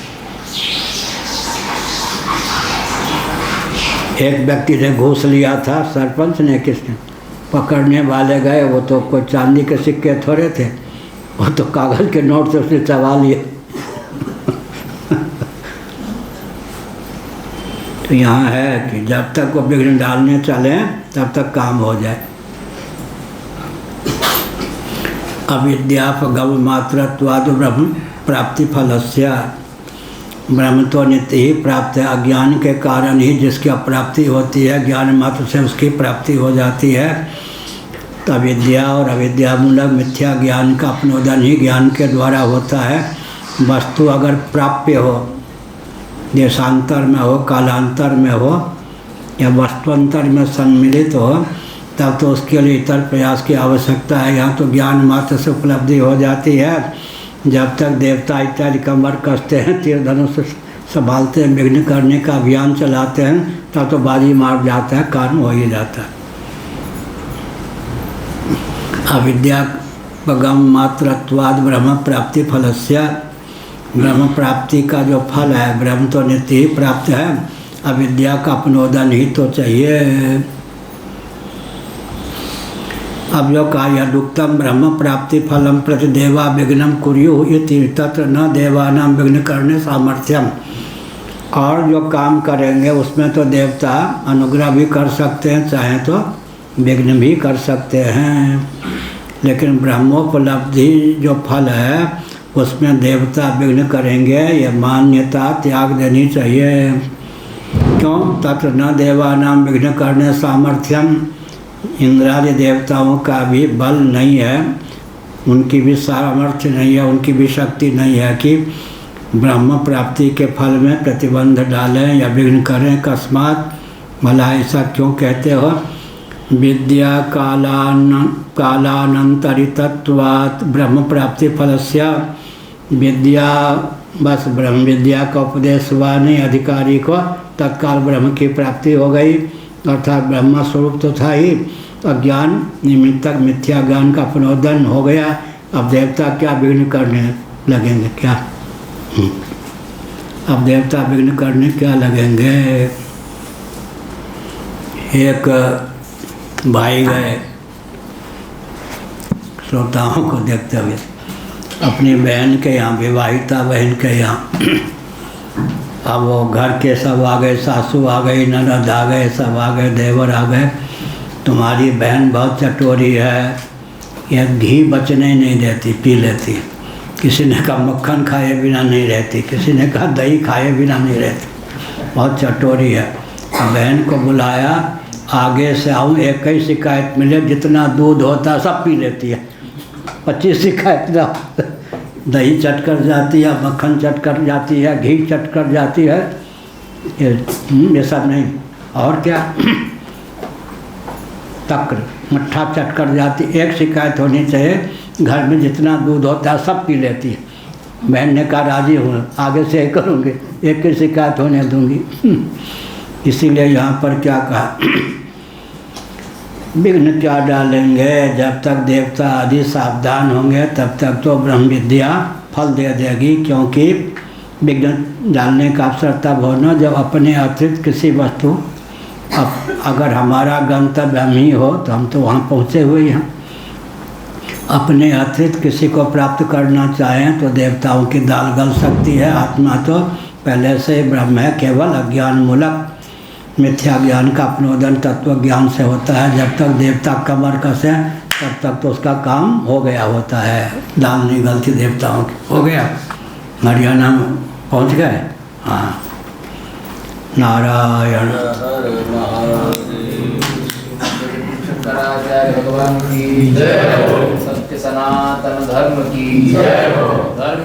एक व्यक्ति ने घूस लिया था, सरपंच ने किसने, पकड़ने वाले गए, वो तो कोई चांदी के सिक्के थोड़े थे, वो तो कागज़ के नोट से उसने चबा लिए। तो यहाँ है कि जब तक वो विघ्न डालने चले तब तक काम हो जाए। अविद्यापगम मात्रत्वाद ब्रह्म प्राप्ति फलस्य। ब्रह्म तो नित्य ही प्राप्त है, अज्ञान के कारण ही जिसकी अप्राप्ति होती है, ज्ञान मात्र से उसकी प्राप्ति हो जाती है। तो अविद्या और अविद्यामूलक मिथ्या ज्ञान का अपनोदन ही ज्ञान के द्वारा होता है। वस्तु अगर प्राप्य हो, देशांतर में हो, कालांतर में हो या वस्तुअंतर में सम्मिलित हो, तब तो उसके लिए इतर प्रयास की आवश्यकता है। यहाँ तो ज्ञान मात्र से उपलब्धि हो जाती है। जब तक देवता इत्यादि कमर कसते हैं, तीर धनुष संभालते हैं, विघ्न करने का अभियान चलाते हैं, तब तो बाजी मार जाता है, कार्य हो ही जाता है। अविद्यापगम मात्रत्वाद ब्रह्म प्राप्ति फलस्य। ब्रह्म प्राप्ति का जो फल है, ब्रह्म तो नित्य ही प्राप्त है, अविद्या का अपनोदन ही तो चाहिए। अब जो कहा यदुक्तम ब्रह्म प्राप्ति फलम प्रति देवा विघ्नम कुर्युः इति तत्र न देवानां विघ्न करने सामर्थ्यम। और जो काम करेंगे उसमें तो देवता अनुग्रह भी कर सकते हैं, चाहे तो विघ्न भी कर सकते हैं। लेकिन ब्रह्मोपलब्धि जो फल है उसमें देवता विघ्न करेंगे, यह मान्यता त्याग देनी चाहिए। क्यों? तत्र न देवानां विघ्न करने सामर्थ्यम। इंद्रादि देवताओं का भी बल नहीं है, उनकी भी सामर्थ्य नहीं है, उनकी भी शक्ति नहीं है कि ब्रह्म प्राप्ति के फल में प्रतिबंध डालें या विघ्न करें। अकस्मात भला ऐसा क्यों कहते हो? विद्या कालानंतरितत्वात् ब्रह्म प्राप्ति फलस्य। विद्या बस ब्रह्म विद्या का उपदेश हुआ नहीं अधिकारी को, तत्काल ब्रह्म की प्राप्ति हो गई, अर्थात ब्रह्म स्वरूप तो था ही, अज्ञान निमित्तक मिथ्या ज्ञान का अपनोदन हो गया। अब देवता क्या विघ्न करने लगेंगे? क्या अब देवता विघ्न करने क्या लगेंगे? एक भाई गए श्रोताओं को देखते हुए अपनी बहन के यहाँ, विवाहिता बहन के यहाँ। अब वो घर के सब आ गए, सासू आ गई, ननद आ गए, सब आ गए, देवर आ गए। तुम्हारी बहन बहुत चटोरी है, यह घी बचने नहीं देती, पी लेती। किसी ने कहा मक्खन खाए बिना नहीं रहती, किसी ने कहा दही खाए बिना नहीं रहती, बहुत चटोरी है। अब बहन को बुलाया, आगे से आऊँ एक ही शिकायत मिले, जितना दूध होता सब पी लेती है। 25 शिकायत ना, दही चट कर जाती है, मक्खन चट कर जाती है, घी चट कर जाती है। ये सब नहीं। और क्या, तक्र मट्ठा चट कर जाती। एक शिकायत होनी चाहिए, घर में जितना दूध होता है सब पी लेती है। बहन ने कहा राजी हूँ, आगे से करूँगी, एक की शिकायत होने दूंगी। इसीलिए यहाँ पर क्या कहा, विघ्न क्या डालेंगे, जब तक देवता आदि सावधान होंगे तब तक तो ब्रह्म विद्या फल दे देगी। क्योंकि विघ्न डालने का अवसर तब होना जब अपने अतिरिक्त किसी वस्तु, अगर हमारा गंतव्य हम ही हो तो हम तो वहाँ पहुँचे हुए हैं। अपने अतिरिक्त किसी को प्राप्त करना चाहें तो देवताओं की दाल गल सकती है। आत्मा तो पहले से ब्रह्म है, केवल अज्ञान मूलक मिथ्या ज्ञान का अपनोदन तत्व ज्ञान से होता है। जब तक देवता कमर कसे तब तक तो उसका काम हो गया होता है। दाल नहीं गलती देवताओं की, हो गया। हरियाणा में पहुँच गए। हाँ, नारायण। शंकराचार्य भगवान की जय हो। सत्य सनातन धर्म की जय हो। धर्म